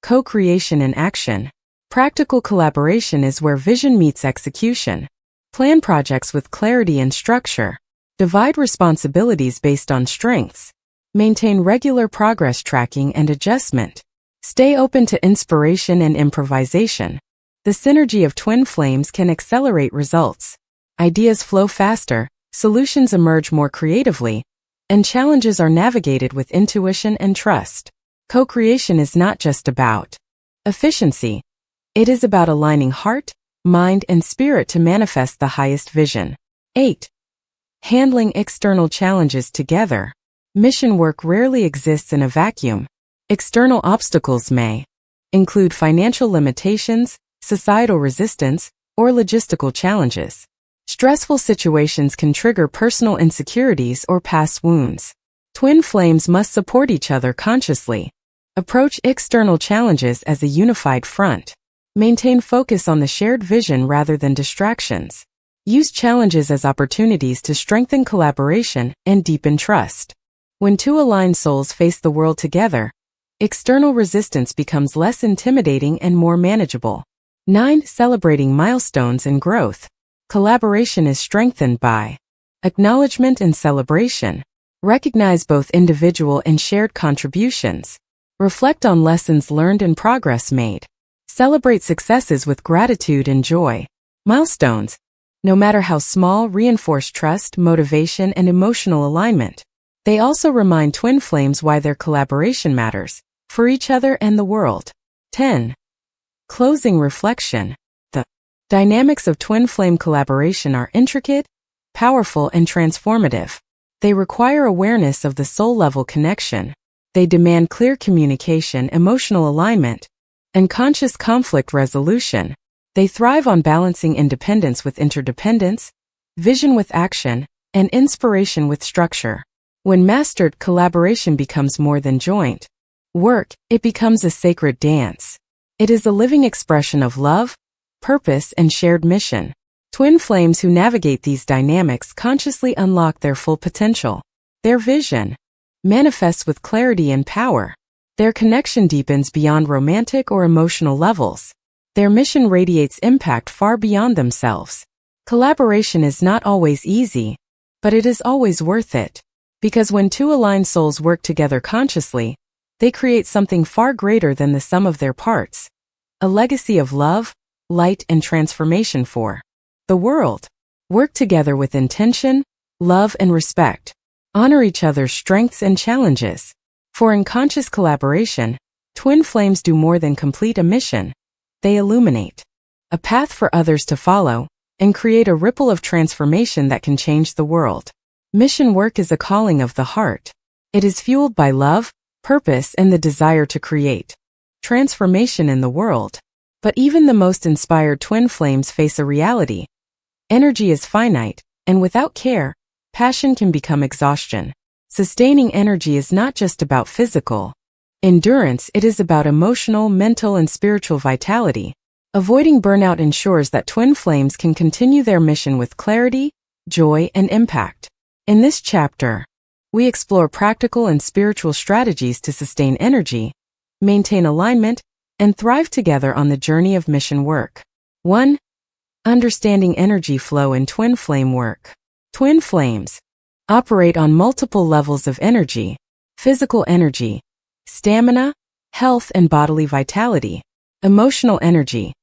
S1: Co-creation in action. Practical collaboration is where vision meets execution. Plan projects with clarity and structure. Divide responsibilities based on strengths. Maintain regular progress tracking and adjustment. Stay open to inspiration and improvisation. The synergy of twin flames can accelerate results. Ideas flow faster, solutions emerge more creatively, and challenges are navigated with intuition and trust. Co-creation is not just about efficiency. It is about aligning heart, mind, and spirit to manifest the highest vision. 8. Handling external challenges together. Mission work rarely exists in a vacuum. External obstacles may include financial limitations, societal resistance, or logistical challenges. Stressful situations can trigger personal insecurities or past wounds. Twin flames must support each other consciously. Approach external challenges as a unified front. Maintain focus on the shared vision rather than distractions. Use challenges as opportunities to strengthen collaboration and deepen trust. When two aligned souls face the world together, external resistance becomes less intimidating and more manageable. 9. Celebrating milestones and growth. Collaboration is strengthened by acknowledgement and celebration. Recognize both individual and shared contributions. Reflect on lessons learned and progress made. Celebrate successes with gratitude and joy. Milestones, no matter how small, reinforce trust, motivation, and emotional alignment. They also remind twin flames why their collaboration matters for each other and the world. 10. Closing reflection. The dynamics of twin flame collaboration are intricate, powerful, and transformative. They require awareness of the soul-level connection. They demand clear communication, emotional alignment, and conscious conflict resolution. They thrive on balancing independence with interdependence, vision with action, and inspiration with structure. When mastered, collaboration becomes more than joint work, it becomes a sacred dance. It is a living expression of love, purpose, and shared mission. Twin flames who navigate these dynamics consciously unlock their full potential. Their vision manifests with clarity and power. Their connection deepens beyond romantic or emotional levels. Their mission radiates impact far beyond themselves. Collaboration is not always easy, but it is always worth it. Because when two aligned souls work together consciously, they create something far greater than the sum of their parts. A legacy of love, light, and transformation for the world. Work together with intention, love, and respect. Honor each other's strengths and challenges. For in conscious collaboration, twin flames do more than complete a mission. They illuminate a path for others to follow and create a ripple of transformation that can change the world. Mission work is a calling of the heart. It is fueled by love, purpose, and the desire to create transformation in the world. But even the most inspired twin flames face a reality. Energy is finite, and without care, passion can become exhaustion. Sustaining energy is not just about physical endurance, it is about emotional, mental, and spiritual vitality. Avoiding burnout ensures that twin flames can continue their mission with clarity, joy, and impact. In this chapter, We explore practical and spiritual strategies to sustain energy, maintain alignment, and thrive together on the journey of mission work. 1. Understanding energy flow in twin flame work. Twin flames operate on multiple levels of energy: physical energy, stamina, health and bodily vitality; emotional energy,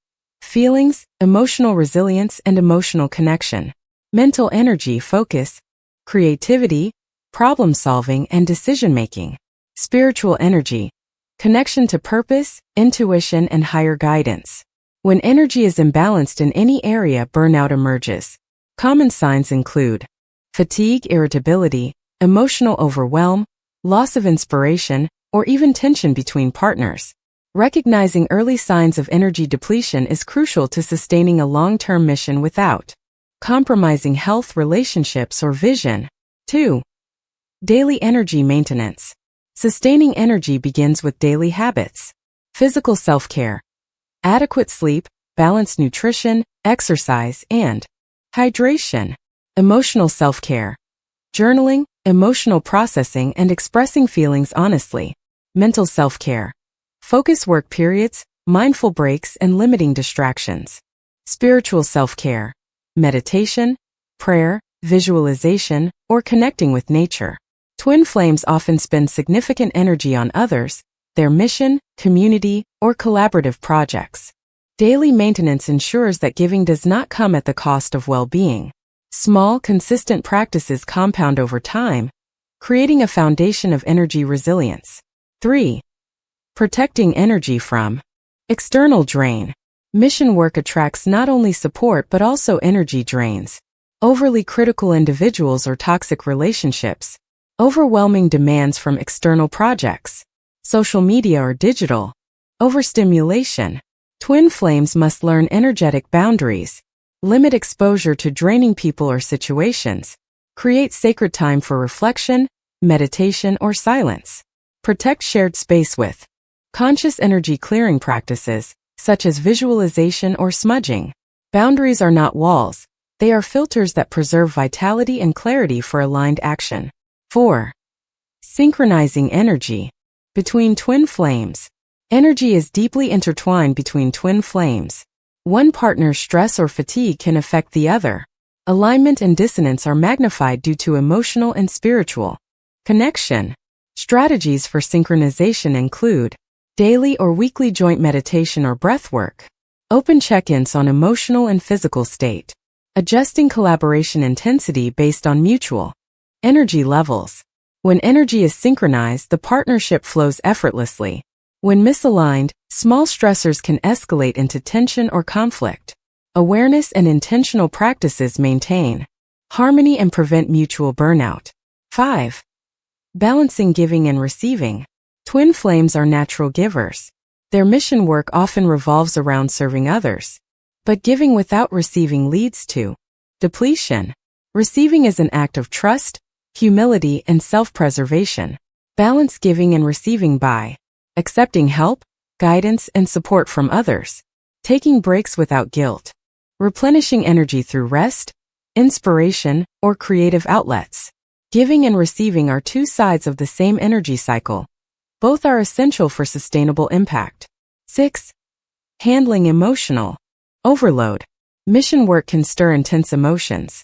S1: feelings, emotional resilience and emotional connection; mental energy, focus, creativity, problem-solving and decision-making; spiritual energy, connection to purpose, intuition and higher guidance. When energy is imbalanced in any area, burnout emerges. Common signs include fatigue, irritability, emotional overwhelm, loss of inspiration, or even tension between partners. Recognizing early signs of energy depletion is crucial to sustaining a long-term mission without compromising health, relationships, or vision. 2. Daily energy maintenance. Sustaining energy begins with daily habits. Physical self-care, adequate sleep, balanced nutrition, exercise, and hydration. Emotional self-care, journaling, emotional processing, and expressing feelings honestly. Mental self-care, focus work periods, mindful breaks, and limiting distractions. Spiritual self-care, meditation, prayer, visualization, or connecting with nature. Twin flames often spend significant energy on others, their mission, community, or collaborative projects. Daily maintenance ensures that giving does not come at the cost of well-being. Small, consistent practices compound over time, creating a foundation of energy resilience. 3. Protecting energy from external drain. Mission work attracts not only support but also energy drains. Overly critical individuals or toxic relationships, overwhelming demands from external projects, social media or digital, overstimulation. Twin flames must learn energetic boundaries, limit exposure to draining people or situations, create sacred time for reflection, meditation, or silence. Protect shared space with conscious energy clearing practices, such as visualization or smudging. Boundaries are not walls, they are filters that preserve vitality and clarity for aligned action. 4. Synchronizing energy. Between twin flames. Energy is deeply intertwined between twin flames. One partner's stress or fatigue can affect the other. Alignment and dissonance are magnified due to emotional and spiritual connection. Strategies for synchronization include daily or weekly joint meditation or breath work, open check-ins on emotional and physical state, adjusting collaboration intensity based on mutual energy levels. When energy is synchronized, the partnership flows effortlessly. When misaligned, small stressors can escalate into tension or conflict. Awareness and intentional practices maintain harmony and prevent mutual burnout. 5. Balancing giving and receiving. Twin flames are natural givers. Their mission work often revolves around serving others. But giving without receiving leads to depletion. Receiving is an act of trust, humility, and self-preservation. Balance giving and receiving by accepting help, guidance, and support from others, taking breaks without guilt, replenishing energy through rest, inspiration, or creative outlets. Giving and receiving are two sides of the same energy cycle. Both are essential for sustainable impact. 6. Handling emotional overload. Mission work can stir intense emotions.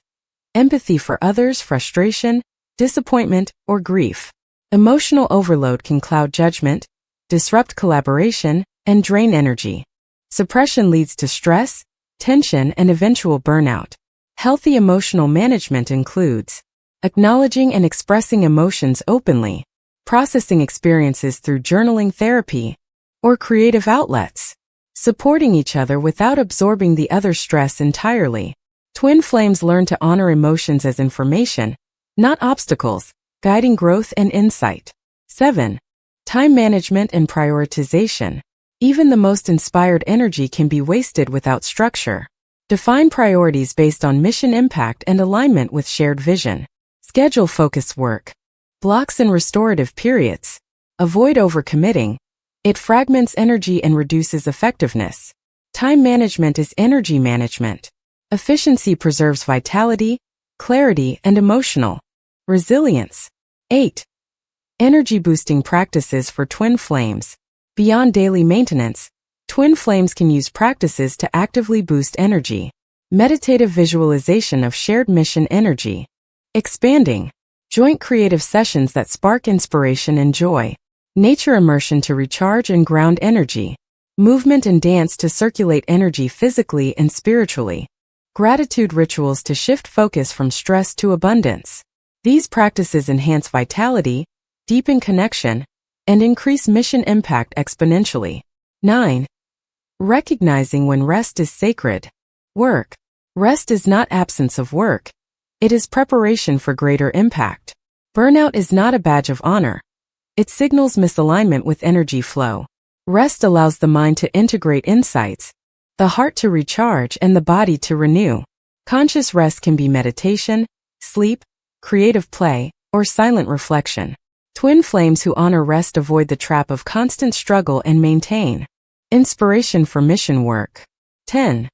S1: Empathy for others, frustration, disappointment, or grief. Emotional overload can cloud judgment, disrupt collaboration, and drain energy. Suppression leads to stress, tension, and eventual burnout. Healthy emotional management includes acknowledging and expressing emotions openly, processing experiences through journaling, therapy, or creative outlets, supporting each other without absorbing the other's stress entirely. Twin flames learn to honor emotions as information, not obstacles, guiding growth and insight. 7. Time management and prioritization. Even the most inspired energy can be wasted without structure. Define priorities based on mission impact and alignment with shared vision. Schedule focused work, blocks and restorative periods. Avoid overcommitting. It fragments energy and reduces effectiveness. Time management is energy management. Efficiency preserves vitality, clarity, and emotional resilience. 8. Energy-boosting practices for twin flames. Beyond daily maintenance, twin flames can use practices to actively boost energy. Meditative visualization of shared mission energy. Expanding. Joint creative sessions that spark inspiration and joy. Nature immersion to recharge and ground energy. Movement and dance to circulate energy physically and spiritually. Gratitude rituals to shift focus from stress to abundance. These practices enhance vitality, deepen connection, and increase mission impact exponentially. 9. Recognizing when rest is sacred. Work. Rest is not absence of work. It is preparation for greater impact. Burnout is not a badge of honor. It signals misalignment with energy flow. Rest allows the mind to integrate insights, the heart to recharge, and the body to renew. Conscious rest can be meditation, sleep, creative play, or silent reflection. Twin flames who honor rest avoid the trap of constant struggle and maintain. Inspiration for mission work. 10.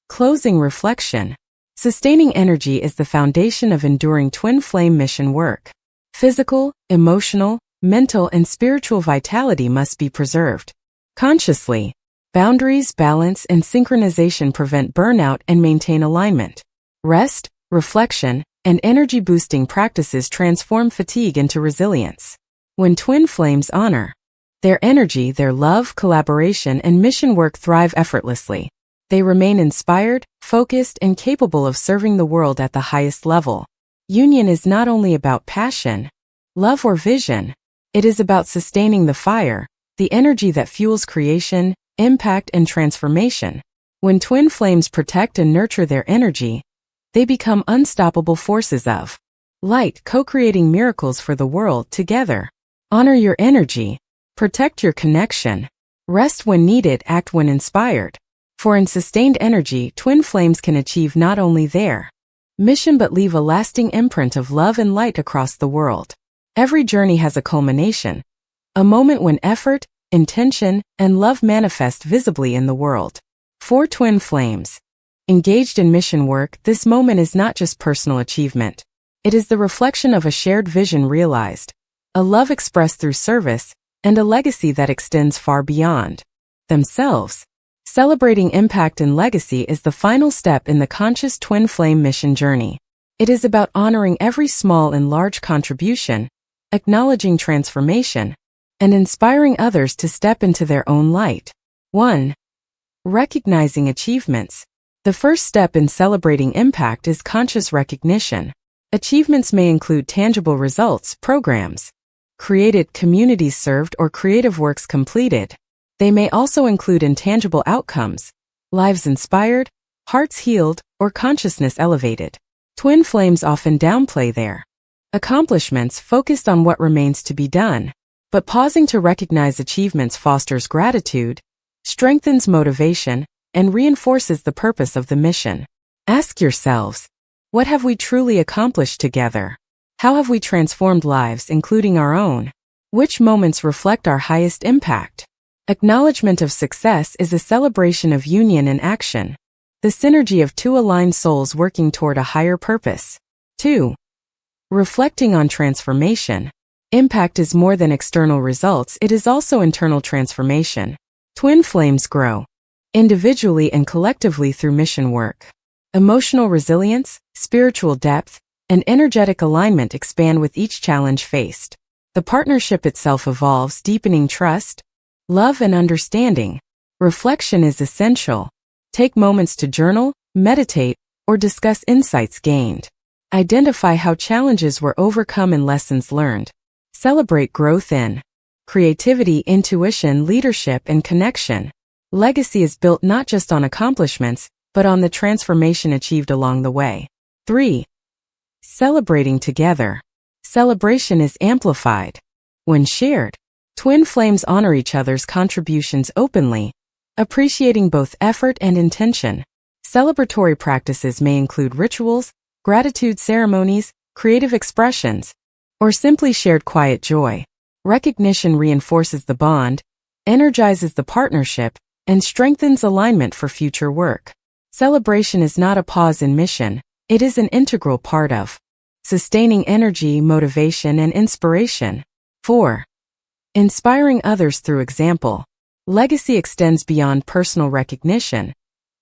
S1: Closing reflection. Sustaining energy is the foundation of enduring twin flame mission work. Physical, emotional, mental, and spiritual vitality must be preserved. Consciously, boundaries, balance, and synchronization prevent burnout and maintain alignment. Rest, reflection, and energy-boosting practices transform fatigue into resilience. When twin flames honor their energy, their love, collaboration, and mission work thrive effortlessly. They remain inspired, focused, and capable of serving the world at the highest level. Union is not only about passion, love, or vision. It is about sustaining the fire, the energy that fuels creation, impact, and transformation. When twin flames protect and nurture their energy, they become unstoppable forces of light, co-creating miracles for the world together. Honor your energy. Protect your connection. Rest when needed, act when inspired. For in sustained energy, twin flames can achieve not only their mission but leave a lasting imprint of love and light across the world. Every journey has a culmination, a moment when effort, intention, and love manifest visibly in the world. For twin flames engaged in mission work, this moment is not just personal achievement. It is the reflection of a shared vision realized, a love expressed through service, and a legacy that extends far beyond themselves. Celebrating impact and legacy is the final step in the conscious twin flame mission journey. It is about honoring every small and large contribution, acknowledging transformation, and inspiring others to step into their own light. 1. Recognizing achievements. The first step in celebrating impact is conscious recognition. Achievements may include tangible results, programs created, communities served, or creative works completed. They may also include intangible outcomes, lives inspired, hearts healed, or consciousness elevated. Twin flames often downplay their accomplishments, focused on what remains to be done. But pausing to recognize achievements fosters gratitude, strengthens motivation, and reinforces the purpose of the mission. Ask yourselves, what have we truly accomplished together? How have we transformed lives, including our own? Which moments reflect our highest impact? Acknowledgement of success is a celebration of union and action, the synergy of two aligned souls working toward a higher purpose. 2. Reflecting on transformation. Impact is more than external results, it is also internal transformation. Twin flames grow individually and collectively through mission work. Emotional resilience, spiritual depth, and energetic alignment expand with each challenge faced. The partnership itself evolves, deepening trust, love, and understanding. Reflection is essential. Take moments to journal, meditate, or discuss insights gained. Identify how challenges were overcome and lessons learned. Celebrate growth in creativity, intuition, leadership, and connection. Legacy is built not just on accomplishments, but on the transformation achieved along the way. 3. Celebrating together. Celebration is amplified when shared. Twin flames honor each other's contributions openly, appreciating both effort and intention. Celebratory practices may include rituals, gratitude ceremonies, creative expressions, or simply shared quiet joy. Recognition reinforces the bond, energizes the partnership, and strengthens alignment for future work. Celebration is not a pause in mission, it is an integral part of sustaining energy, motivation, and inspiration. 4. Inspiring others through example. Legacy extends beyond personal recognition.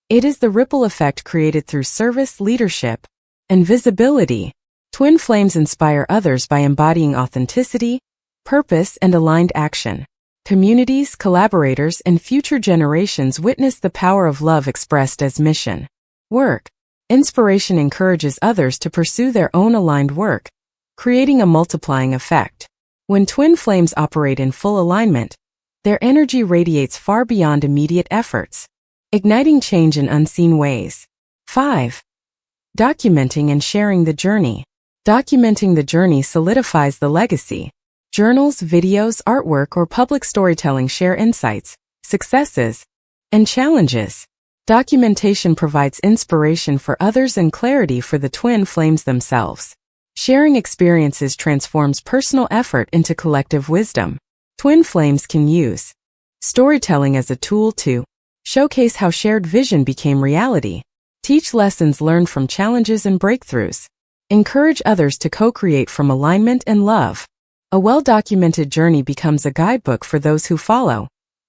S1: It is the ripple effect created through service, leadership, and visibility. Twin flames inspire others by embodying authenticity, purpose, and aligned action. Communities, collaborators, and future generations witness the power of love expressed as mission. Work. Inspiration encourages others to pursue their own aligned work, creating a multiplying effect. When twin flames operate in full alignment, their energy radiates far beyond immediate efforts, igniting change in unseen ways. 5. Documenting and sharing the journey. Documenting the journey solidifies the legacy. Journals, videos, artwork, or public storytelling share insights, successes, and challenges. Documentation provides inspiration for others and clarity for the twin flames themselves. Sharing experiences transforms personal effort into collective wisdom. Twin flames can use storytelling as a tool to showcase how shared vision became reality, teach lessons learned from challenges and breakthroughs, encourage others to co-create from alignment and love. A well-documented journey becomes a guidebook for those who follow,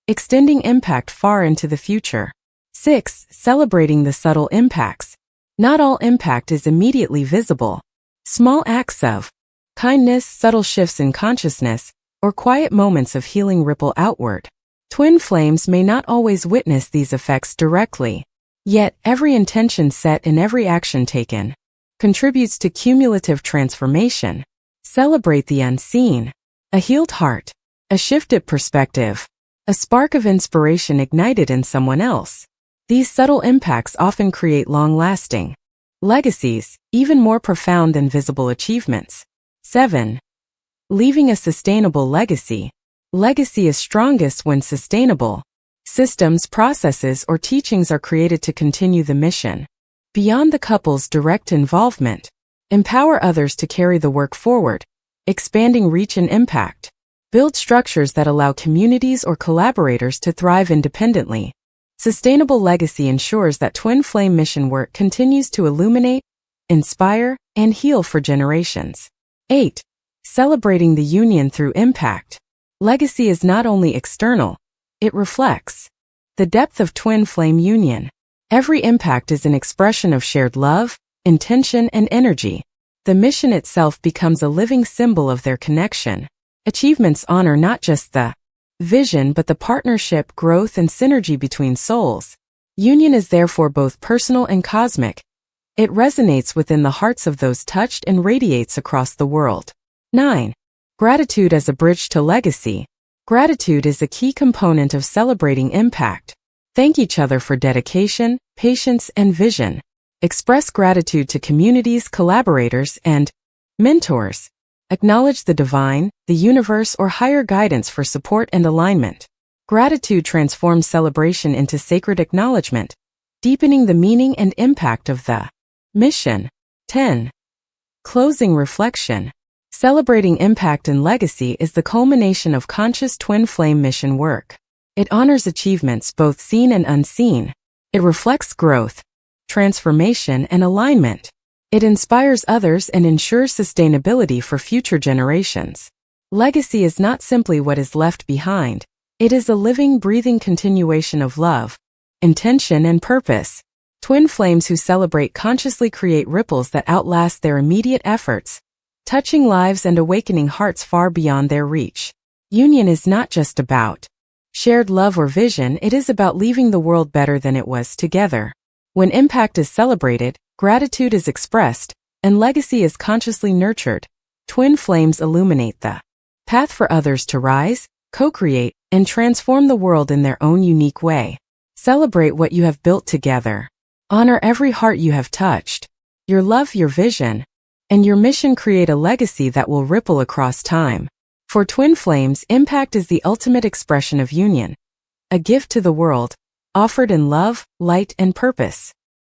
S1: extending impact far into the future. 6. Celebrating the subtle impacts. Not all impact is immediately visible. Small acts of kindness, subtle shifts in consciousness, or quiet moments of healing ripple outward. Twin flames may not always witness these effects directly, yet every intention set and every action taken contributes to cumulative transformation. Celebrate the unseen. A healed heart, a shifted perspective, a spark of inspiration ignited in someone else. These subtle impacts often create long-lasting legacies, even more profound than visible achievements. 7. Leaving a sustainable legacy. Legacy is strongest when sustainable. Systems, processes, or teachings are created to continue the mission. Beyond the couple's direct involvement, empower others to carry the work forward, expanding reach and impact. Build structures that allow communities or collaborators to thrive independently. Sustainable legacy ensures that twin flame mission work continues to illuminate, inspire, and heal for generations. 8. Celebrating the union through impact. Legacy is not only external, it reflects the depth of twin flame union. Every impact is an expression of shared love, intention, and energy. The mission itself becomes a living symbol of their connection. Achievements honor not just the vision but the partnership, growth, and synergy between souls. Union is therefore both personal and cosmic. It resonates within the hearts of those touched and radiates across the world. 9. Gratitude as a bridge to legacy. Gratitude is a key component of celebrating impact. Thank each other for dedication, patience, and vision. Express gratitude to communities, collaborators, and mentors. Acknowledge the divine, the universe, or higher guidance for support and alignment. Gratitude transforms celebration into sacred acknowledgement, deepening the meaning and impact of the mission. 10. Closing reflection. Celebrating impact and legacy is the culmination of conscious twin flame mission work. It honors achievements both seen and unseen. It reflects growth, transformation, and alignment. It inspires others and ensures sustainability for future generations. Legacy is not simply what is left behind. It is a living, breathing continuation of love, intention, and purpose. Twin flames who celebrate consciously create ripples that outlast their immediate efforts, touching lives and awakening hearts far beyond their reach. Union is not just about shared love or vision, it is about leaving the world better than it was together. When impact is celebrated, gratitude is expressed, and legacy is consciously nurtured, twin flames illuminate the path for others to rise, co-create, and transform the world in their own unique way. Celebrate what you have built together. Honor every heart you have touched. Your love, your vision, and your mission create a legacy that will ripple across time. For twin flames, impact is the ultimate expression of union, a gift to the world, offered in love, light, and purpose.